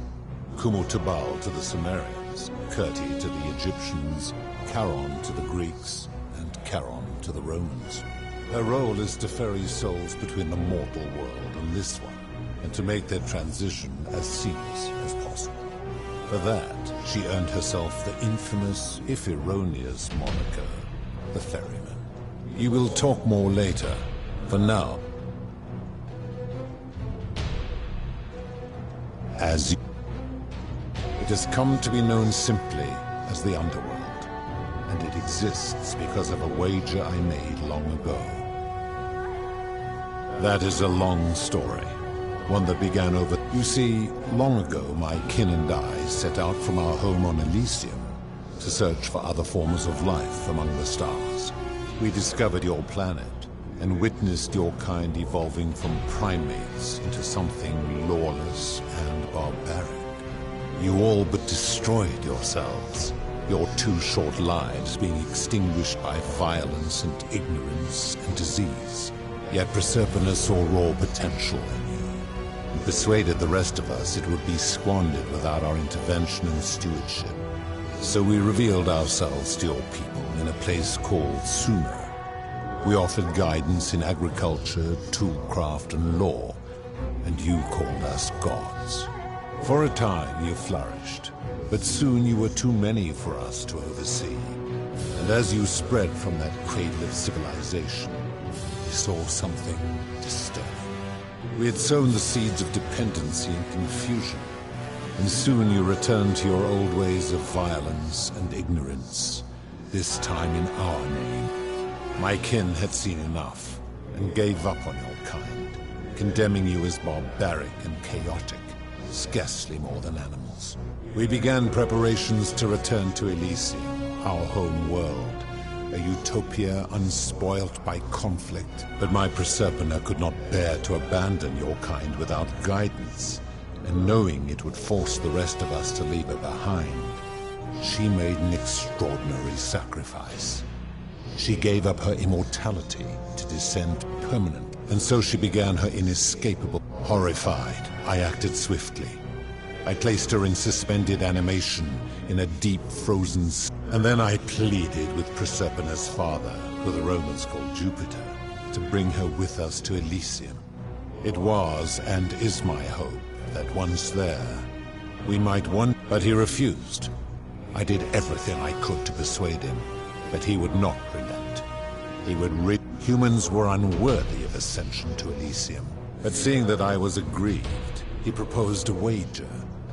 Kumutubal to the Sumerians, Kirti to the Egyptians, Charon to the Greeks, and Charon to the Romans. Her role is to ferry souls between the mortal world and this one, and to make their transition as seamless as possible. For that, she earned herself the infamous, if erroneous, moniker, the Ferryman. You will talk more later. For now, it has come to be known simply as the Underworld, and it exists because of a wager I made long ago. That is a long story, one that began over... You see, long ago my kin and I set out from our home on Elysium to search for other forms of life among the stars. We discovered your planet and witnessed your kind evolving from primates into something lawless and barbaric. You all but destroyed yourselves, your 2 short lives being extinguished by violence and ignorance and disease. Yet Proserpina saw raw potential in you, and persuaded the rest of us it would be squandered without our intervention and stewardship. So we revealed ourselves to your people in a place called Sumer. We offered guidance in agriculture, toolcraft, and law, and you called us gods. For a time you flourished, but soon you were too many for us to oversee. And as you spread from that cradle of civilization, we saw something disturbing. We had sown the seeds of dependency and confusion, and soon you returned to your old ways of violence and ignorance, this time in our name. My kin had seen enough, and gave up on your kind, condemning you as barbaric and chaotic, scarcely more than animals. We began preparations to return to Elysium, our home world, a utopia unspoilt by conflict. But my Proserpina could not bear to abandon your kind without guidance, and knowing it would force the rest of us to leave her behind, she made an extraordinary sacrifice. She gave up her immortality to descend permanent, and so she began her inescapable. Horrified, I acted swiftly. I placed her in suspended animation in a deep frozen and then I pleaded with Proserpina's father, who the Romans called Jupiter, to bring her with us to Elysium. It was and is my hope that once there, we might but he refused. I did everything I could to persuade him, but he would not relent. He would humans were unworthy of ascension to Elysium. But seeing that I was aggrieved, he proposed a wager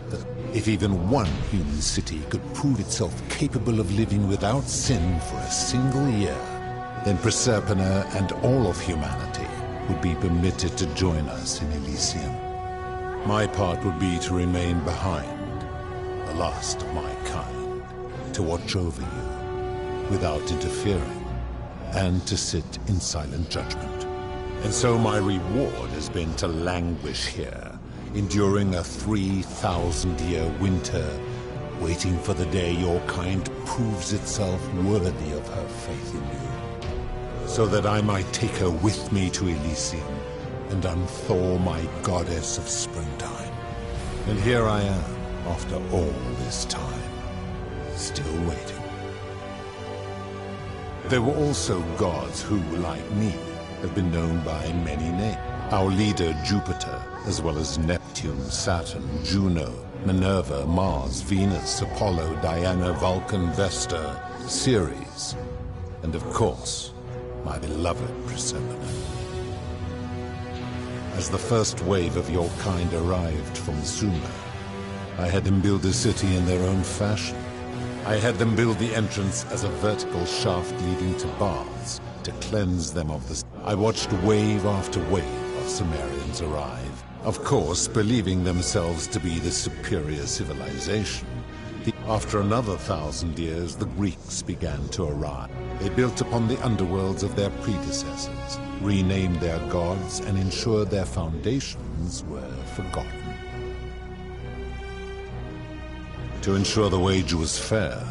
that if even one human city could prove itself capable of living without sin for a single year, then Proserpina and all of humanity would be permitted to join us in Elysium. My part would be to remain behind, the last of my kind, to watch over you without interfering, and to sit in silent judgment. And so my reward has been to languish here, enduring a 3,000-year winter, waiting for the day your kind proves itself worthy of her faith in you, so that I might take her with me to Elysium and unthaw my goddess of springtime. And here I am, after all this time, still waiting. There were also gods who, like me, have been known by many names. Our leader, Jupiter, as well as Neptune, Saturn, Juno, Minerva, Mars, Venus, Apollo, Diana, Vulcan, Vesta, Ceres, and of course, my beloved Proserpina. As the first wave of your kind arrived from Sumer, I had them build a city in their own fashion. I had them build the entrance as a vertical shaft leading to baths to cleanse them of the... I watched wave after wave of Sumerians arrive, of course believing themselves to be the superior civilization. After another 1,000 years, the Greeks began to arrive. They built upon the underworlds of their predecessors, renamed their gods, and ensured their foundations were forgotten. To ensure the wager was fair,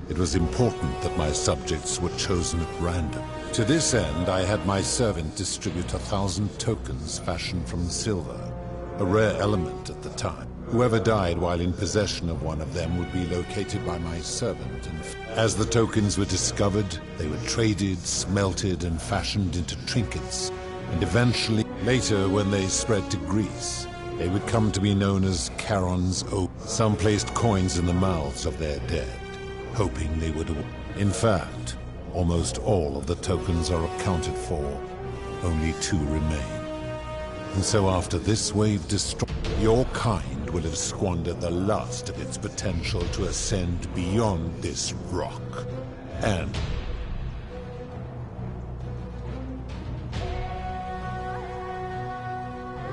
it was important that my subjects were chosen at random. To this end, I had my servant distribute 1,000 tokens fashioned from silver, a rare element at the time. Whoever died while in possession of one of them would be located by my servant, and as the tokens were discovered, they were traded, smelted, and fashioned into trinkets, and eventually, later when they spread to Greece, they would come to be known as Charon's Oak. Some placed coins in the mouths of their dead, hoping they would... In fact, almost all of the tokens are accounted for. Only 2 remain. And so after this wave destroyed, your kind will have squandered the last of its potential to ascend beyond this rock. And...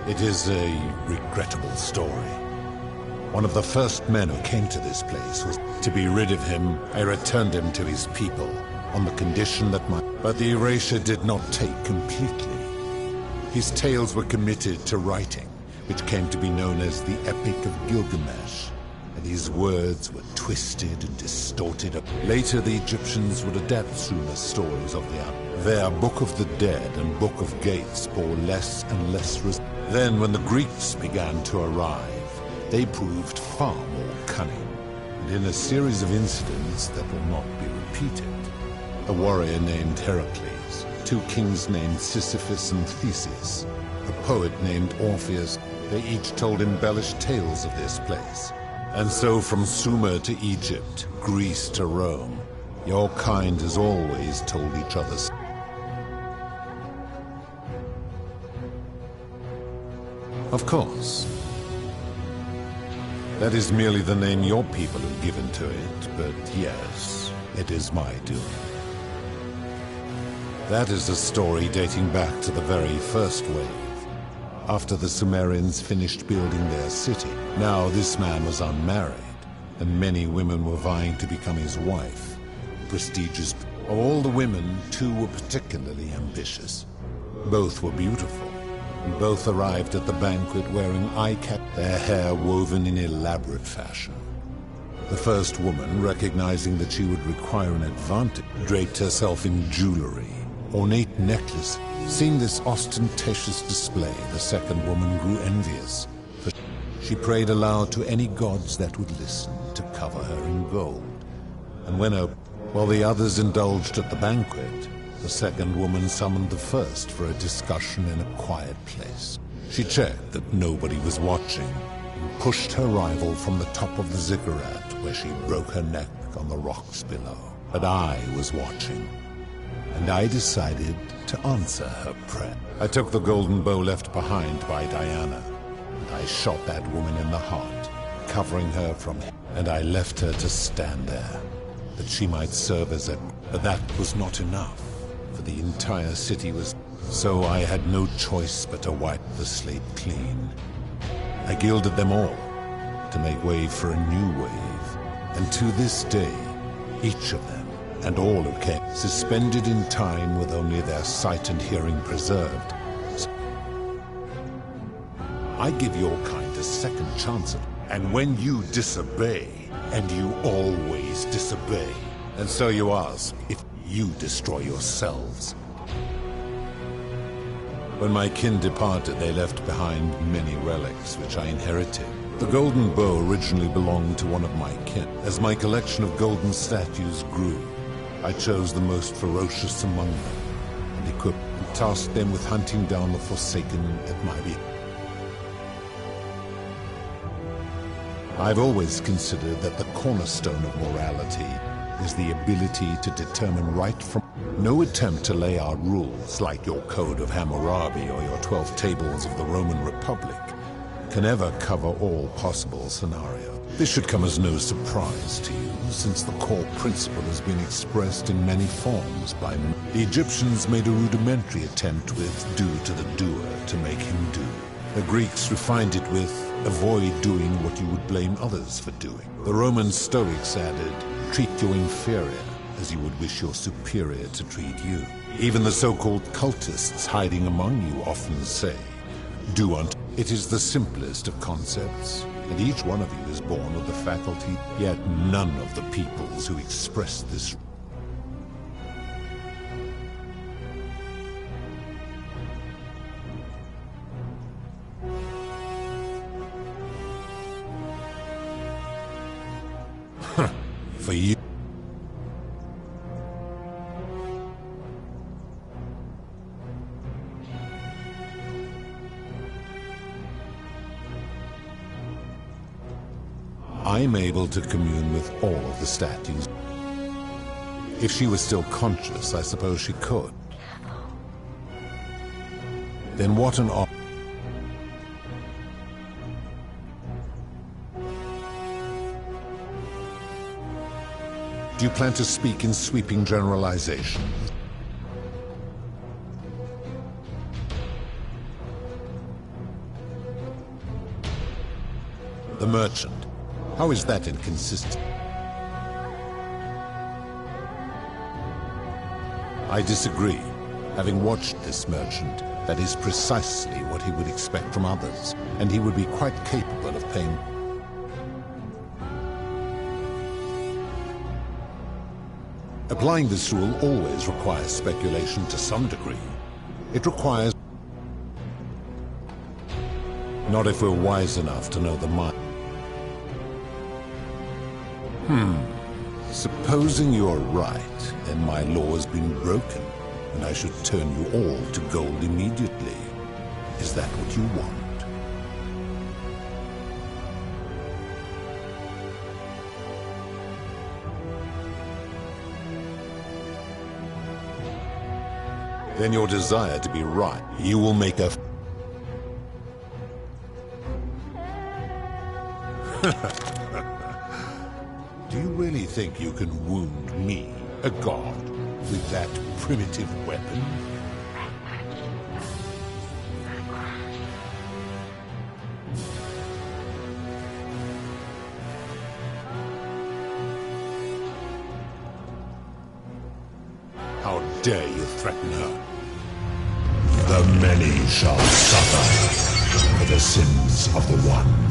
it is a regrettable story. One of the first men who came to this place was to be rid of him. I returned him to his people on the condition that my... But the erasure did not take completely. His tales were committed to writing, which came to be known as the Epic of Gilgamesh, and his words were twisted and distorted. Later, the Egyptians would adapt Sumer's stories of their Book of the Dead and Book of Gates bore less and less Then, when the Greeks began to arrive, they proved far more cunning, and in a series of incidents that will not be repeated, a warrior named Heracles, 2 kings named Sisyphus and Theseus, a poet named Orpheus, they each told embellished tales of this place. And so from Sumer to Egypt, Greece to Rome, your kind has always told each other's... Of course. That is merely the name your people have given to it, but yes, it is my doing. That is a story dating back to the very first wave, after the Sumerians finished building their city. Now this man was unmarried, and many women were vying to become his wife. Prestigious. Of all the women, 2 were particularly ambitious. Both were beautiful, Both arrived at the banquet wearing eye-cap, their hair woven in elaborate fashion. The first woman, recognizing that she would require an advantage, draped herself in jewelry, ornate necklace. Seeing this ostentatious display, the second woman grew envious. For she prayed aloud to any gods that would listen to cover her in gold. And while the others indulged at the banquet, the second woman summoned the first for a discussion in a quiet place. She checked that nobody was watching and pushed her rival from the top of the ziggurat, where she broke her neck on the rocks below. But I was watching, and I decided to answer her prayer. I took the golden bow left behind by Diana, and I shot that woman in the heart, covering her from him, and I left her to stand there, that she might serve as a... But that was not enough, for the entire city was... So I had no choice but to wipe the slate clean. I gilded them all, to make way for a new wave, and to this day, each of them, and all who came, suspended in time with only their sight and hearing preserved. I give your kind a second chance at, and when you disobey, and you always disobey, and so you ask if you destroy yourselves. When my kin departed, they left behind many relics which I inherited. The golden bow originally belonged to one of my kin. As my collection of golden statues grew, I chose the most ferocious among them, and equipped and tasked them with hunting down the Forsaken at my beck. I've always considered that the cornerstone of morality is the ability to determine right from... No attempt to lay out rules like your Code of Hammurabi or your 12 Tables of the Roman Republic can ever cover all possible scenarios. This should come as no surprise to you, since the core principle has been expressed in many forms by the Egyptians made a rudimentary attempt with do to the doer to make him do. The Greeks refined it with avoid doing what you would blame others for doing. The Roman Stoics added treat your inferior as you would wish your superior to treat you. Even the so-called cultists hiding among you often say, do unto... It is the simplest of concepts, and each one of you is born with the faculty, yet none of the peoples who express this... For you... I'm able to commune with all of the statues. If she was still conscious, I suppose she could. Then what an op... Do you plan to speak in sweeping generalizations? The merchant. How is that inconsistent? I disagree. Having watched this merchant, that is precisely what he would expect from others, and he would be quite capable of paying. Applying this rule always requires speculation to some degree. It requires... Not if we're wise enough to know the mind. Supposing you're right, then my law has been broken, and I should turn you all to gold immediately. Is that what you want? Then your desire to be right, you will make a... Do you really think you can wound me, a god, with that primitive weapon? How dare you threaten her? The many shall suffer for the sins of the one.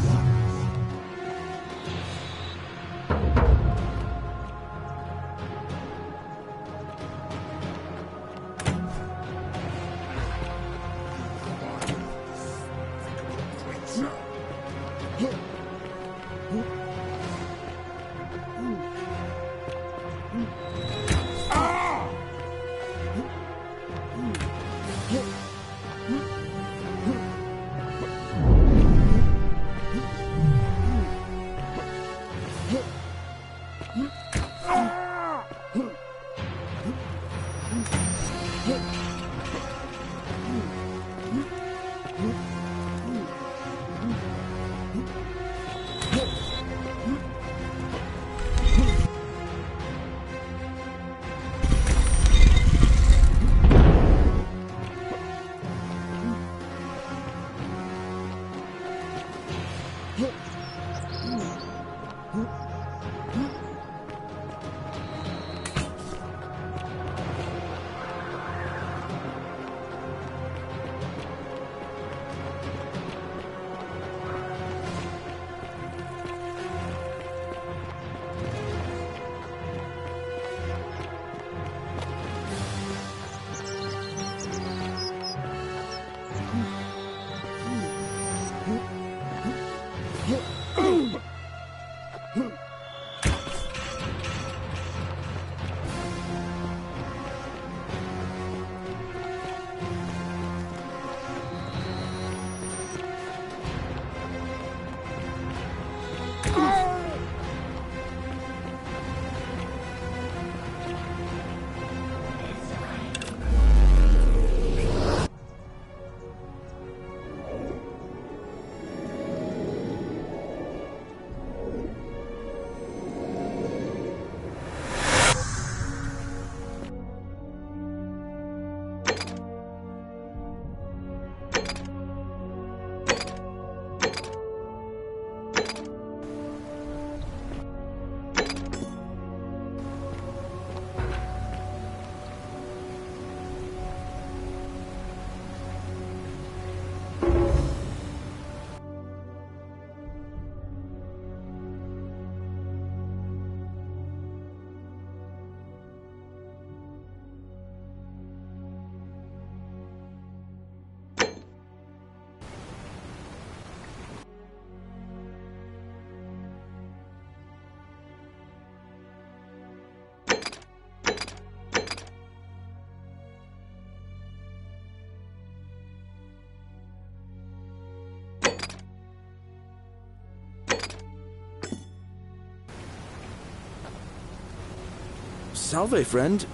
Salve, friend.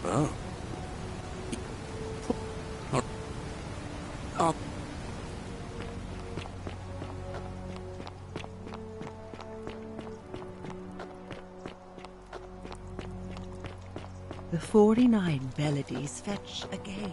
Oh. Oh. The 49 melodies fetch again.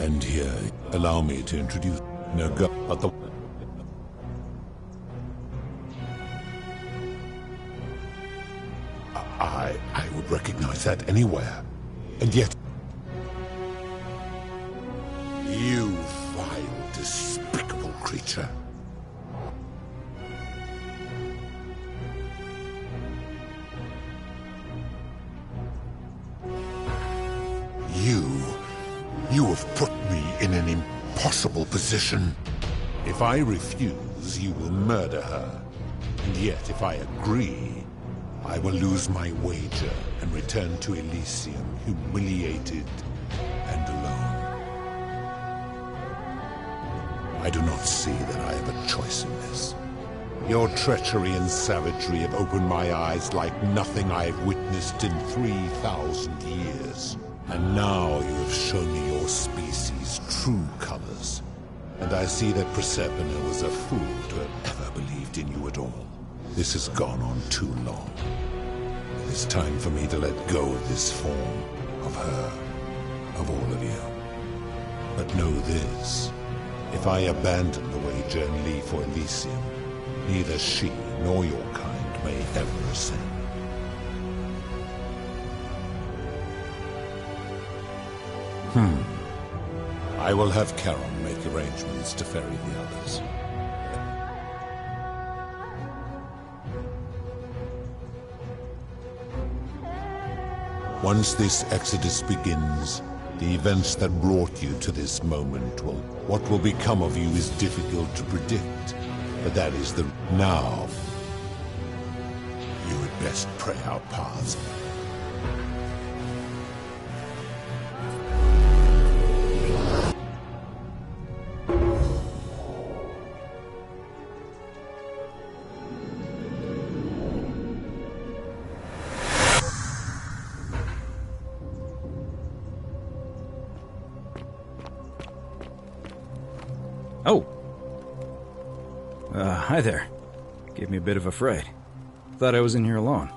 And here, allow me to introduce Naga, but the... I would recognize that anywhere. And yet... You vile, despicable creature. You have put me in an impossible position. If I refuse, you will murder her. And yet, if I agree, I will lose my wager and return to Elysium humiliated and alone. I do not see that I have a choice in this. Your treachery and savagery have opened my eyes like nothing I have witnessed in 3,000 years. And now you have shown me your species' true colors. And I see that Proserpina was a fool to have ever believed in you at all. This has gone on too long. It is time for me to let go of this form, of her, of all of you. But know this, if I abandon the wager and leave for Elysium, neither she nor your kind may ever ascend. I will have Charon make arrangements to ferry the others. Once this exodus begins, the events that brought you to this moment what will become of you is difficult to predict. But that is the... Now, you had best pray our paths. Oh. Hi there. Gave me a bit of a fright. Thought I was in here alone.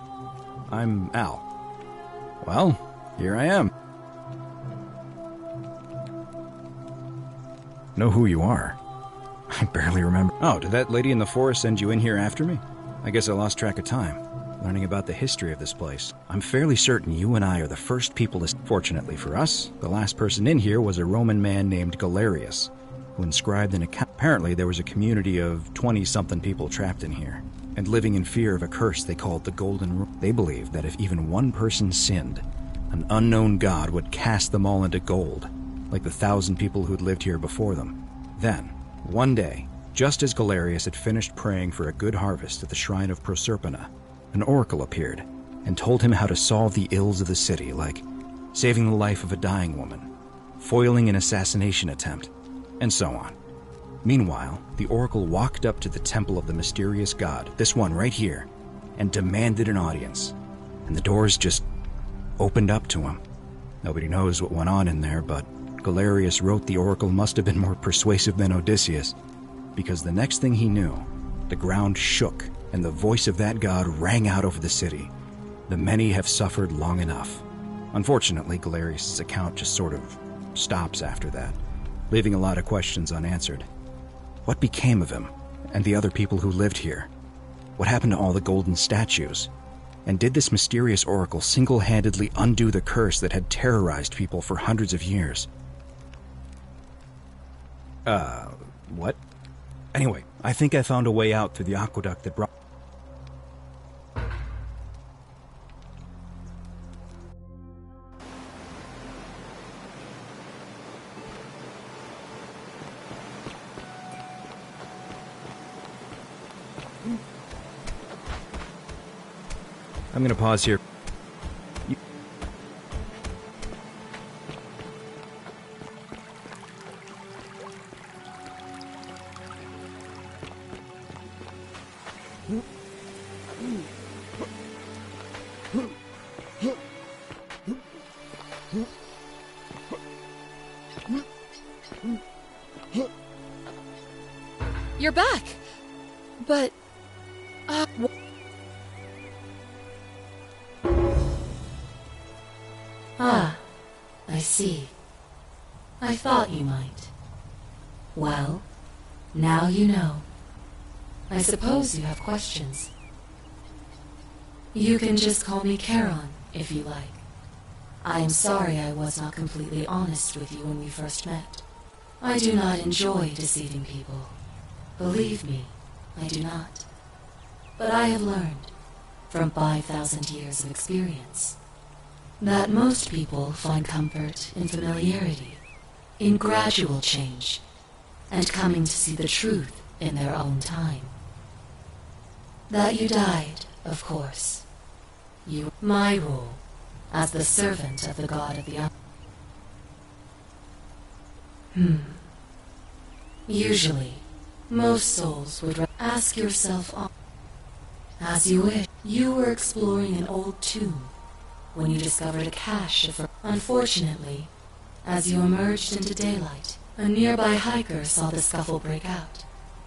I'm Al. Well, here I am. Know who you are? I barely remember. Oh, did that lady in the forest send you in here after me? I guess I lost track of time, learning about the history of this place. I'm fairly certain you and I are the first people to... Fortunately for us, the last person in here was a Roman man named Galerius, who inscribed an account. Apparently, there was a community of 20-something people trapped in here, and living in fear of a curse they called the Golden Rule. They believed that if even one person sinned, an unknown god would cast them all into gold, like the 1,000 people who'd lived here before them. Then, one day, just as Galerius had finished praying for a good harvest at the shrine of Proserpina, an oracle appeared and told him how to solve the ills of the city, like saving the life of a dying woman, foiling an assassination attempt, and so on. Meanwhile, the oracle walked up to the temple of the mysterious god, this one right here, and demanded an audience. And the doors just opened up to him. Nobody knows what went on in there, but Galerius wrote the oracle must have been more persuasive than Odysseus, because the next thing he knew, the ground shook and the voice of that god rang out over the city. The many have suffered long enough. Unfortunately, Galerius' account just sort of stops after that, leaving a lot of questions unanswered. What became of him and the other people who lived here? What happened to all the golden statues? And did this mysterious oracle single-handedly undo the curse that had terrorized people for hundreds of years? What? Anyway, I think I found a way out through the aqueduct that brought... I'm gonna pause here. You're back! But... Ah, I see. I thought you might. Well, now you know. I suppose you have questions. You can just call me Charon, if you like. I am sorry I was not completely honest with you when we first met. I do not enjoy deceiving people. Believe me, I do not. But I have learned, from 5,000 years of experience, that most people find comfort in familiarity, in gradual change, and coming to see the truth in their own time. That you died, of course. My role, as the servant of the god of the Usually, most souls would ask yourself, as you wish. You were exploring an old tomb when you discovered a cache of... Unfortunately, as you emerged into daylight, a nearby hiker saw the scuffle break out.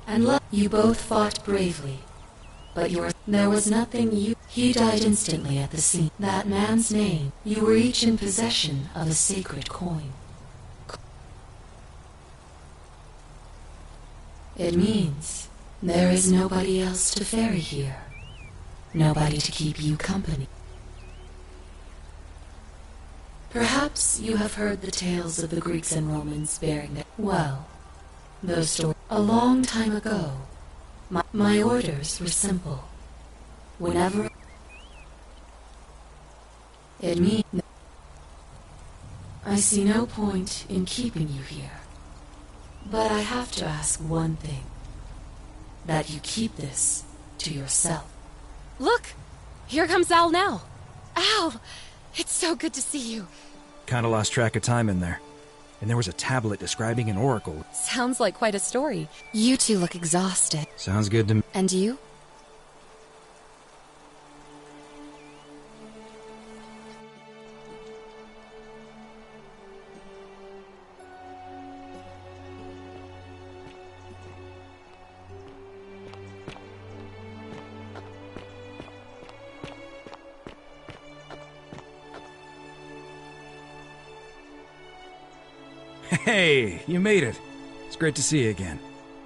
And you both fought bravely, but there was nothing you... He died instantly at the scene. That man's name, you were each in possession of a sacred coin. It means there is nobody else to ferry here. Nobody to keep you company. Perhaps you have heard the tales of the Greeks and Romans bearing their... Well, those stories... A long time ago, my orders were simple. Whenever... It means... I see no point in keeping you here. But I have to ask one thing. That you keep this to yourself. Look! Here comes Al now. Al! It's so good to see you. Kinda lost track of time in there. And there was a tablet describing an oracle. Sounds like quite a story. You two look exhausted. Sounds good to me. And you? Hey, you made it. It's great to see you again.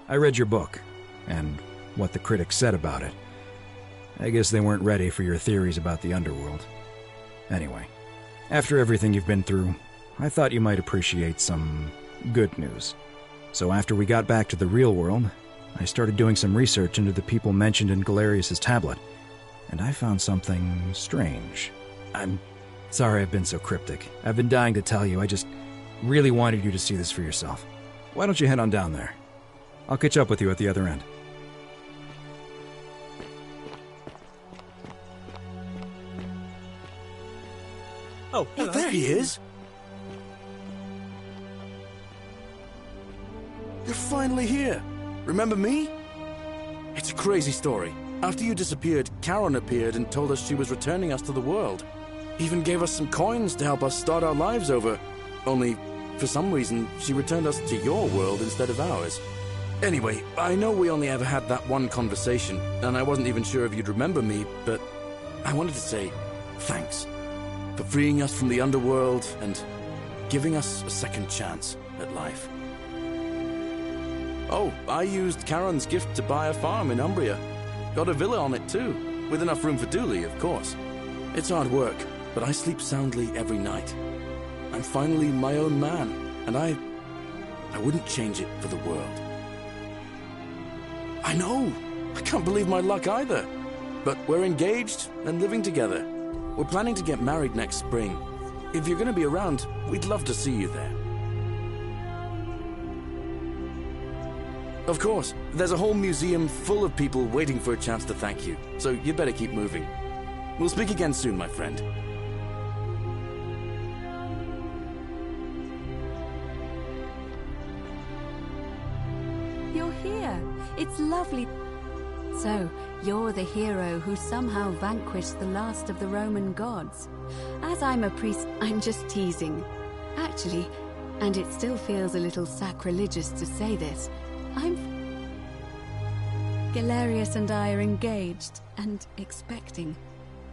I read your book, and what the critics said about it. I guess they weren't ready for your theories about the underworld. Anyway, after everything you've been through, I thought you might appreciate some good news. So after we got back to the real world, I started doing some research into the people mentioned in Galerius' tablet, and I found something strange. I'm sorry I've been so cryptic. I've been dying to tell you, I just really wanted you to see this for yourself. Why don't you head on down there? I'll catch up with you at the other end. Oh, there he is! You're finally here! Remember me? It's a crazy story. After you disappeared, Charon appeared and told us she was returning us to the world. He even gave us some coins to help us start our lives over. Only, for some reason, she returned us to your world instead of ours. Anyway, I know we only ever had that one conversation, and I wasn't even sure if you'd remember me, but I wanted to say thanks for freeing us from the underworld and giving us a second chance at life. Oh, I used Charon's gift to buy a farm in Umbria. Got a villa on it too, with enough room for Dooley, of course. It's hard work, but I sleep soundly every night. I'm finally my own man, and I wouldn't change it for the world. I know! I can't believe my luck either. But we're engaged and living together. We're planning to get married next spring. If you're going to be around, we'd love to see you there. Of course, there's a whole museum full of people waiting for a chance to thank you, so you'd better keep moving. We'll speak again soon, my friend. You're here. It's lovely. So, you're the hero who somehow vanquished the last of the Roman gods. As I'm a priest, I'm just teasing. Actually, and it still feels a little sacrilegious to say this, Galerius and I are engaged and expecting.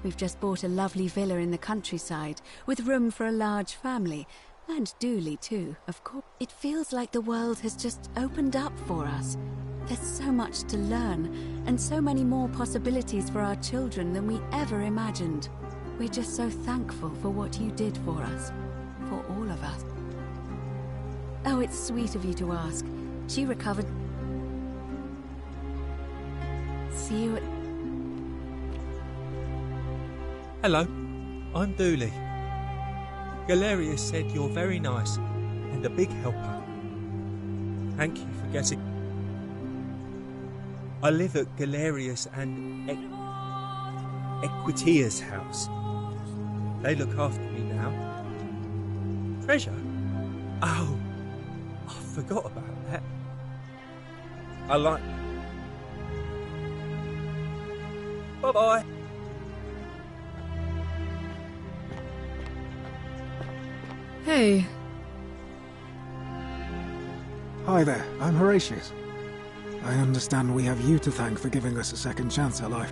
We've just bought a lovely villa in the countryside with room for a large family, And Dooley too, of course. It feels like the world has just opened up for us. There's so much to learn, and so many more possibilities for our children than we ever imagined. We're just so thankful for what you did for us. For all of us. Oh, it's sweet of you to ask. She recovered. See you at... Hello, I'm Dooley. Galerius said you're very nice and a big helper. Thank you for getting... I live at Galerius and Equitia's house. They look after me now. Treasure? Oh, I forgot about that. I like... Bye-bye. Hey. Hi there, I'm Horatius. I understand we have you to thank for giving us a second chance at life.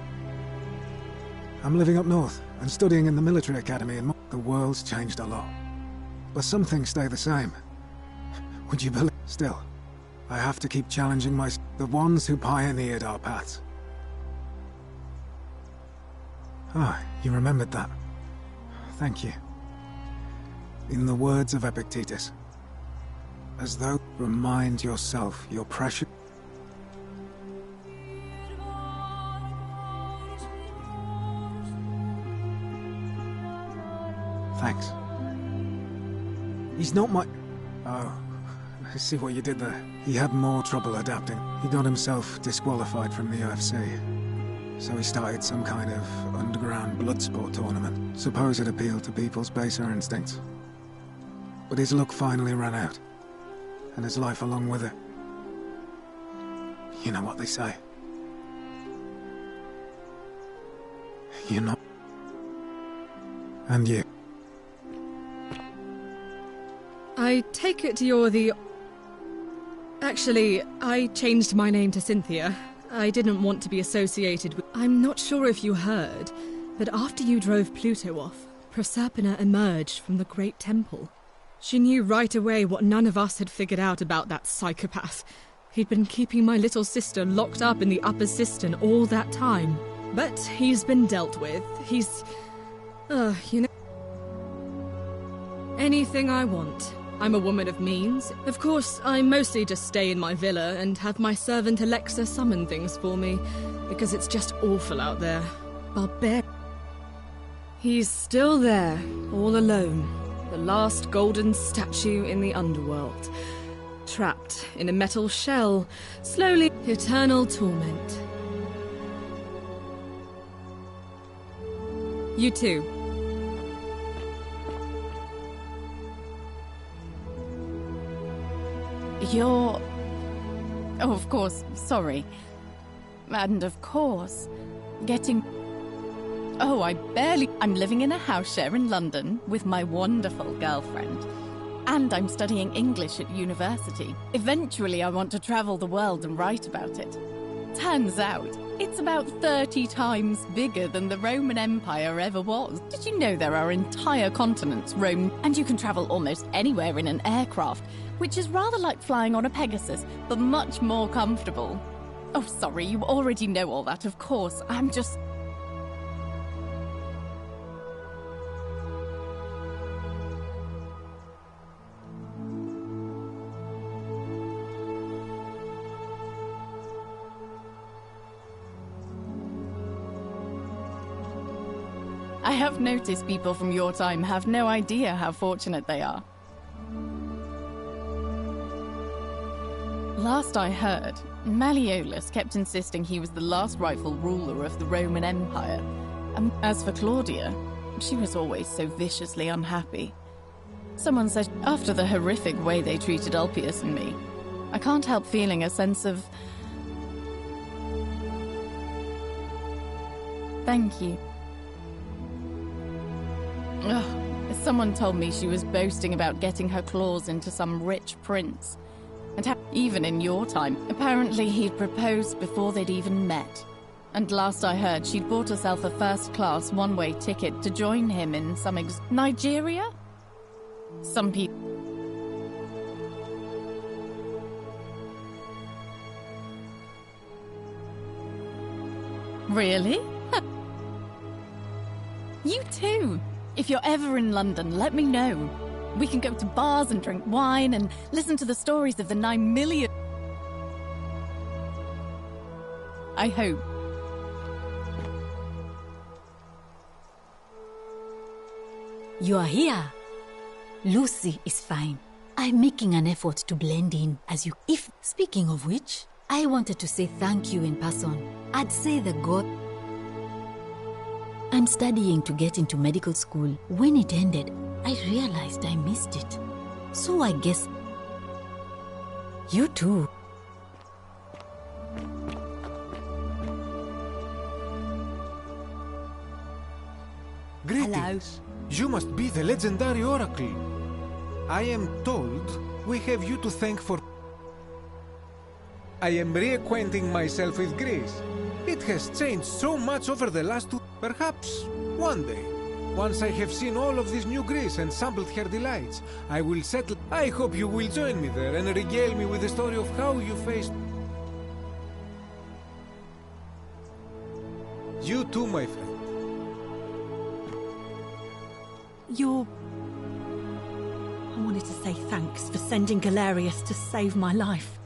I'm living up north and studying in the military academy, and the world's changed a lot. But some things stay the same. Would you believe? Still, I have to keep challenging the ones who pioneered our paths. Ah, you remembered that. Thank you. In the words of Epictetus, as though remind yourself your precious... Thanks. He's not my... Oh, I see what you did there. He had more trouble adapting. He got himself disqualified from the UFC. So he started some kind of underground blood sport tournament. Suppose it appealed to people's baser instincts. But his luck finally ran out. And his life along with it. You know what they say. You're not... And you. I take it you're the... Actually, I changed my name to Cynthia. I didn't want to be associated with... I'm not sure if you heard, but after you drove Pluto off, Proserpina emerged from the Great Temple. She knew right away what none of us had figured out about that psychopath. He'd been keeping my little sister locked up in the upper cistern all that time. But he's been dealt with. He's... you know... Anything I want. I'm a woman of means. Of course, I mostly just stay in my villa and have my servant Alexa summon things for me, because it's just awful out there. He's still there, all alone. The last golden statue in the underworld. Trapped in a metal shell, slowly... Eternal torment. You too. You're... Oh, of course, sorry. And of course, getting... Oh, I'm living in a house share in London with my wonderful girlfriend. And I'm studying English at university. Eventually, I want to travel the world and write about it. Turns out, it's about 30 times bigger than the Roman Empire ever was. Did you know there are entire continents roamed, and you can travel almost anywhere in an aircraft, which is rather like flying on a Pegasus, but much more comfortable. Oh, sorry, you already know all that, of course. I'm just... I have noticed people from your time have no idea how fortunate they are. Last I heard, Malleolus kept insisting he was the last rightful ruler of the Roman Empire. And as for Claudia, she was always so viciously unhappy. Someone said, after the horrific way they treated Ulpius and me, I can't help feeling a sense of... Thank you. Ugh, someone told me she was boasting about getting her claws into some rich prince. And even in your time, apparently he'd proposed before they'd even met. And last I heard, she'd bought herself a first-class one-way ticket to join him in some Nigeria? Some people... Really? You too. If you're ever in London, let me know. We can go to bars and drink wine and listen to the stories of the 9 million... I hope. You are here. Lucy is fine. I'm making an effort to blend in as you... Speaking of which, I wanted to say thank you in person. I'd say the God... I'm studying to get into medical school. When it ended, I realized I missed it. So I guess... You too. Greetings. Hello. You must be the legendary Oracle. I am told we have you to thank for... I am reacquainting myself with Greece. It has changed so much over the last two... Perhaps one day, once I have seen all of this new Greece and sampled her delights, I will settle... I hope you will join me there and regale me with the story of how you faced... You too, my friend. I wanted to say thanks for sending Galerius to save my life.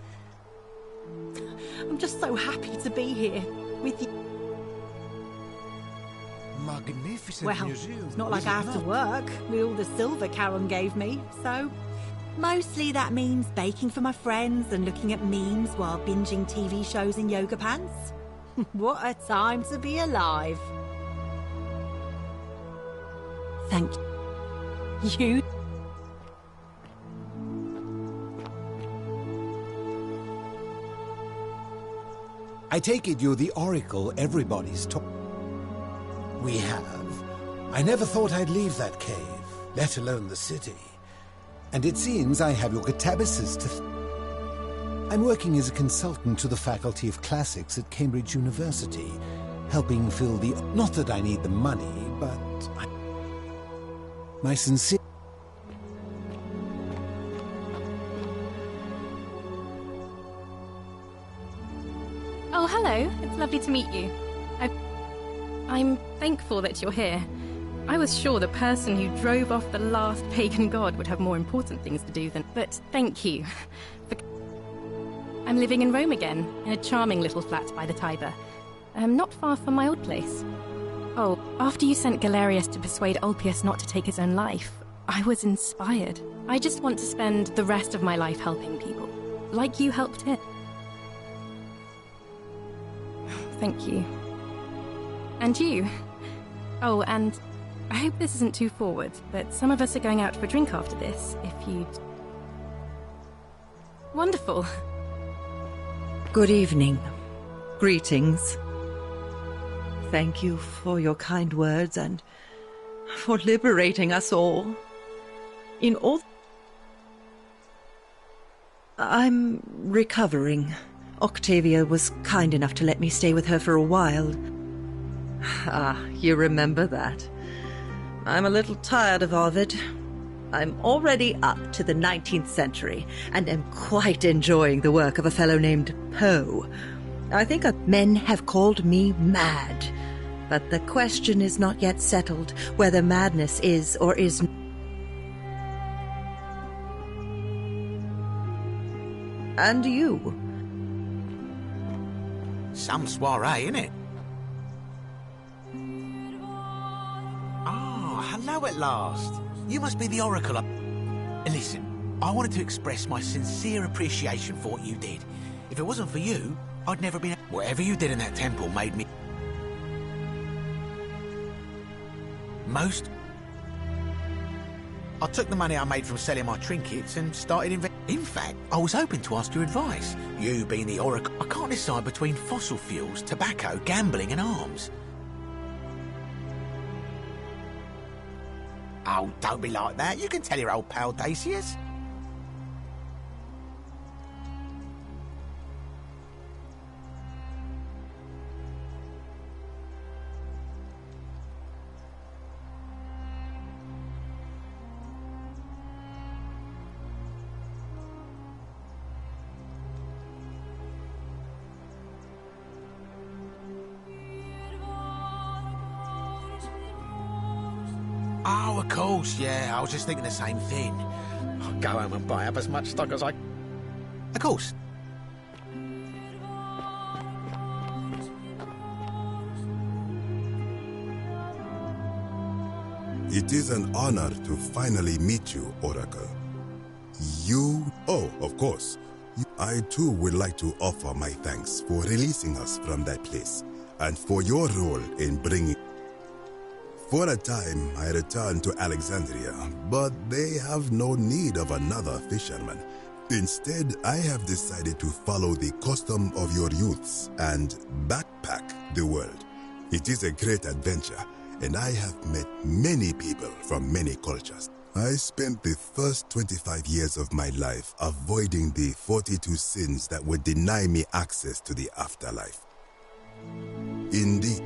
I'm just so happy to be here with you. Magnificent Well, museum. it's not like is I it have to not? work with all the silver Charon gave me, so... Mostly that means baking for my friends and looking at memes while binging TV shows in yoga pants. What a time to be alive. Thank you. I take it you're the Oracle everybody's We have. I never thought I'd leave that cave, let alone the city. And it seems I have your catabasis to... I'm working as a consultant to the Faculty of Classics at Cambridge University, helping fill the... Not that I need the money, but... My sincere... Oh, hello. It's lovely to meet you. I'm thankful that you're here. I was sure the person who drove off the last pagan god would have more important things to do than... But thank you. I'm living in Rome again, in a charming little flat by the Tiber. Not far from my old place. Oh, after you sent Galerius to persuade Ulpius not to take his own life, I was inspired. I just want to spend the rest of my life helping people, like you helped him. Thank you. And you. Oh, and I hope this isn't too forward, but some of us are going out for a drink after this, if you'd... Wonderful. Good evening. Greetings. Thank you for your kind words and for liberating us all. In all... I'm recovering. Octavia was kind enough to let me stay with her for a while. Ah, you remember that. I'm a little tired of Ovid. I'm already up to the 19th century, and am quite enjoying the work of a fellow named Poe. I think men have called me mad, but the question is not yet settled whether madness is or is not. And you? Some soiree, innit? Ah, hello at last. You must be the Oracle. Listen, I wanted to express my sincere appreciation for what you did. If it wasn't for you, I'd never been... Whatever you did in that temple made me... Most... I took the money I made from selling my trinkets and started In fact, I was hoping to ask your advice. You being the Oracle... I can't decide between fossil fuels, tobacco, gambling and arms. Oh, don't be like that. You can tell your old pal Dacius. Oh, of course, yeah. I was just thinking the same thing. I'll go home and buy up as much stock as I... Of course. It is an honor to finally meet you, Oracle. Oh, of course. I too would like to offer my thanks for releasing us from that place, and for your role in bringing... For a time, I returned to Alexandria, but they have no need of another fisherman. Instead, I have decided to follow the custom of your youths and backpack the world. It is a great adventure, and I have met many people from many cultures. I spent the first 25 years of my life avoiding the 42 sins that would deny me access to the afterlife. Indeed.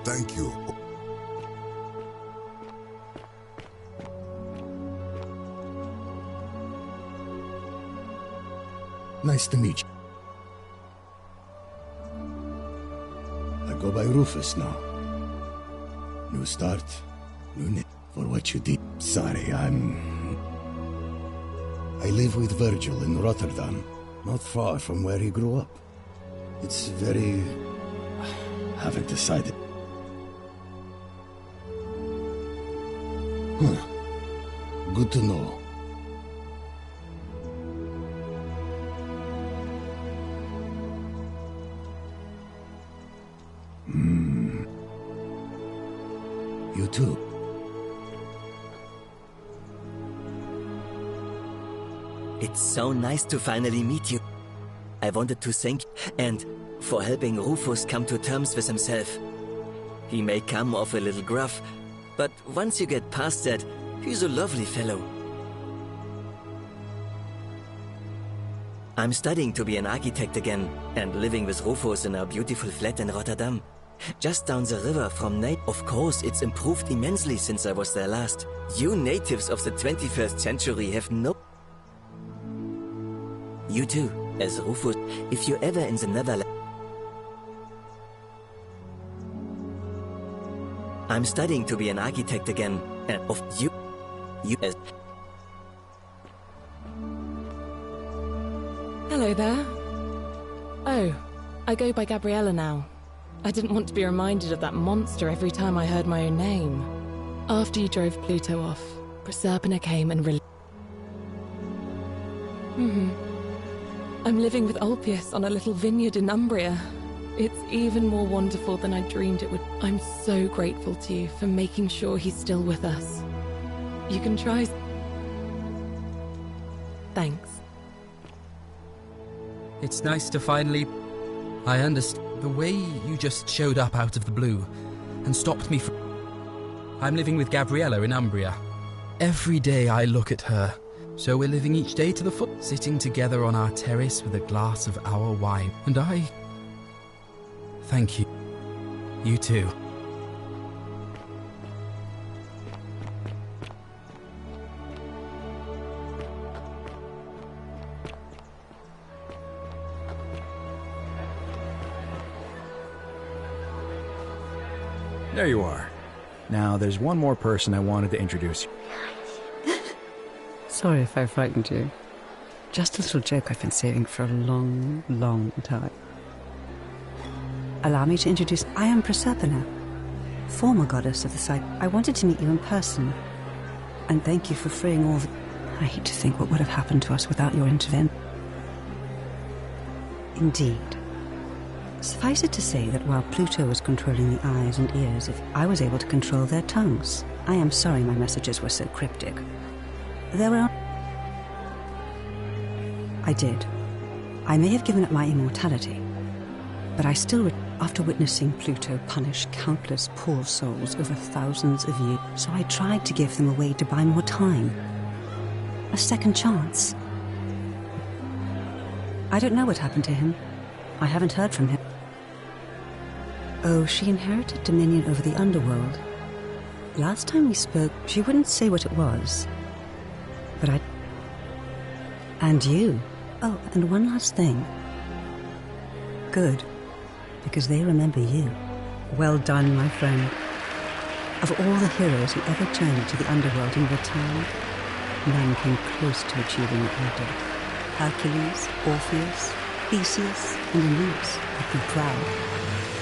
Thank you. Nice to meet you. I go by Rufus now. New start, new name. For what you did. Sorry, I live with Virgil in Rotterdam, not far from where he grew up. It's very... haven't decided. Good to know. You too. It's so nice to finally meet you. I wanted to thank you, and for helping Rufus come to terms with himself. He may come off a little gruff, but once you get past that, he's a lovely fellow. I'm studying to be an architect again, and living with Rufus in our beautiful flat in Rotterdam. Just down the river from Nate. Of course, it's improved immensely since I was there last. You natives of the 21st century have no... You too, as Rufus, if you're ever in the Netherlands. I'm studying to be an architect again, and of you as... Hello there. Oh, I go by Gabriella now. I didn't want to be reminded of that monster every time I heard my own name. After you drove Pluto off, Proserpina came and I'm living with Ulpius on a little vineyard in Umbria. It's even more wonderful than I dreamed it would. I'm so grateful to you for making sure he's still with us. You can try... Thanks. It's nice to finally... I understand. The way you just showed up out of the blue and stopped me from... I'm living with Gabriella in Umbria. Every day I look at her. So we're living each day to the foot, sitting together on our terrace with a glass of our wine. And I... Thank you. You too. There you are. Now, there's one more person I wanted to introduce you. Sorry if I frightened you. Just a little joke I've been saving for a long, long time. Allow me to introduce... I am Proserpina, former goddess of the site. I wanted to meet you in person. And thank you for freeing all the... I hate to think what would have happened to us without your intervention. Indeed. Suffice it to say that while Pluto was controlling the eyes and ears, if I was able to control their tongues. I am sorry my messages were so cryptic. There were... I did. I may have given up my immortality, but I still, after witnessing Pluto punish countless poor souls over thousands of years, so I tried to give them a way to buy more time. A second chance. I don't know what happened to him. I haven't heard from him. Oh, she inherited dominion over the underworld. Last time we spoke, she wouldn't say what it was. But I... And you. Oh, and one last thing. Good. Because they remember you. Well done, my friend. Of all the heroes who ever journeyed to the underworld and returned, none came close to achieving what they did. Hercules, Orpheus, Theseus, and Aeneas would be proud.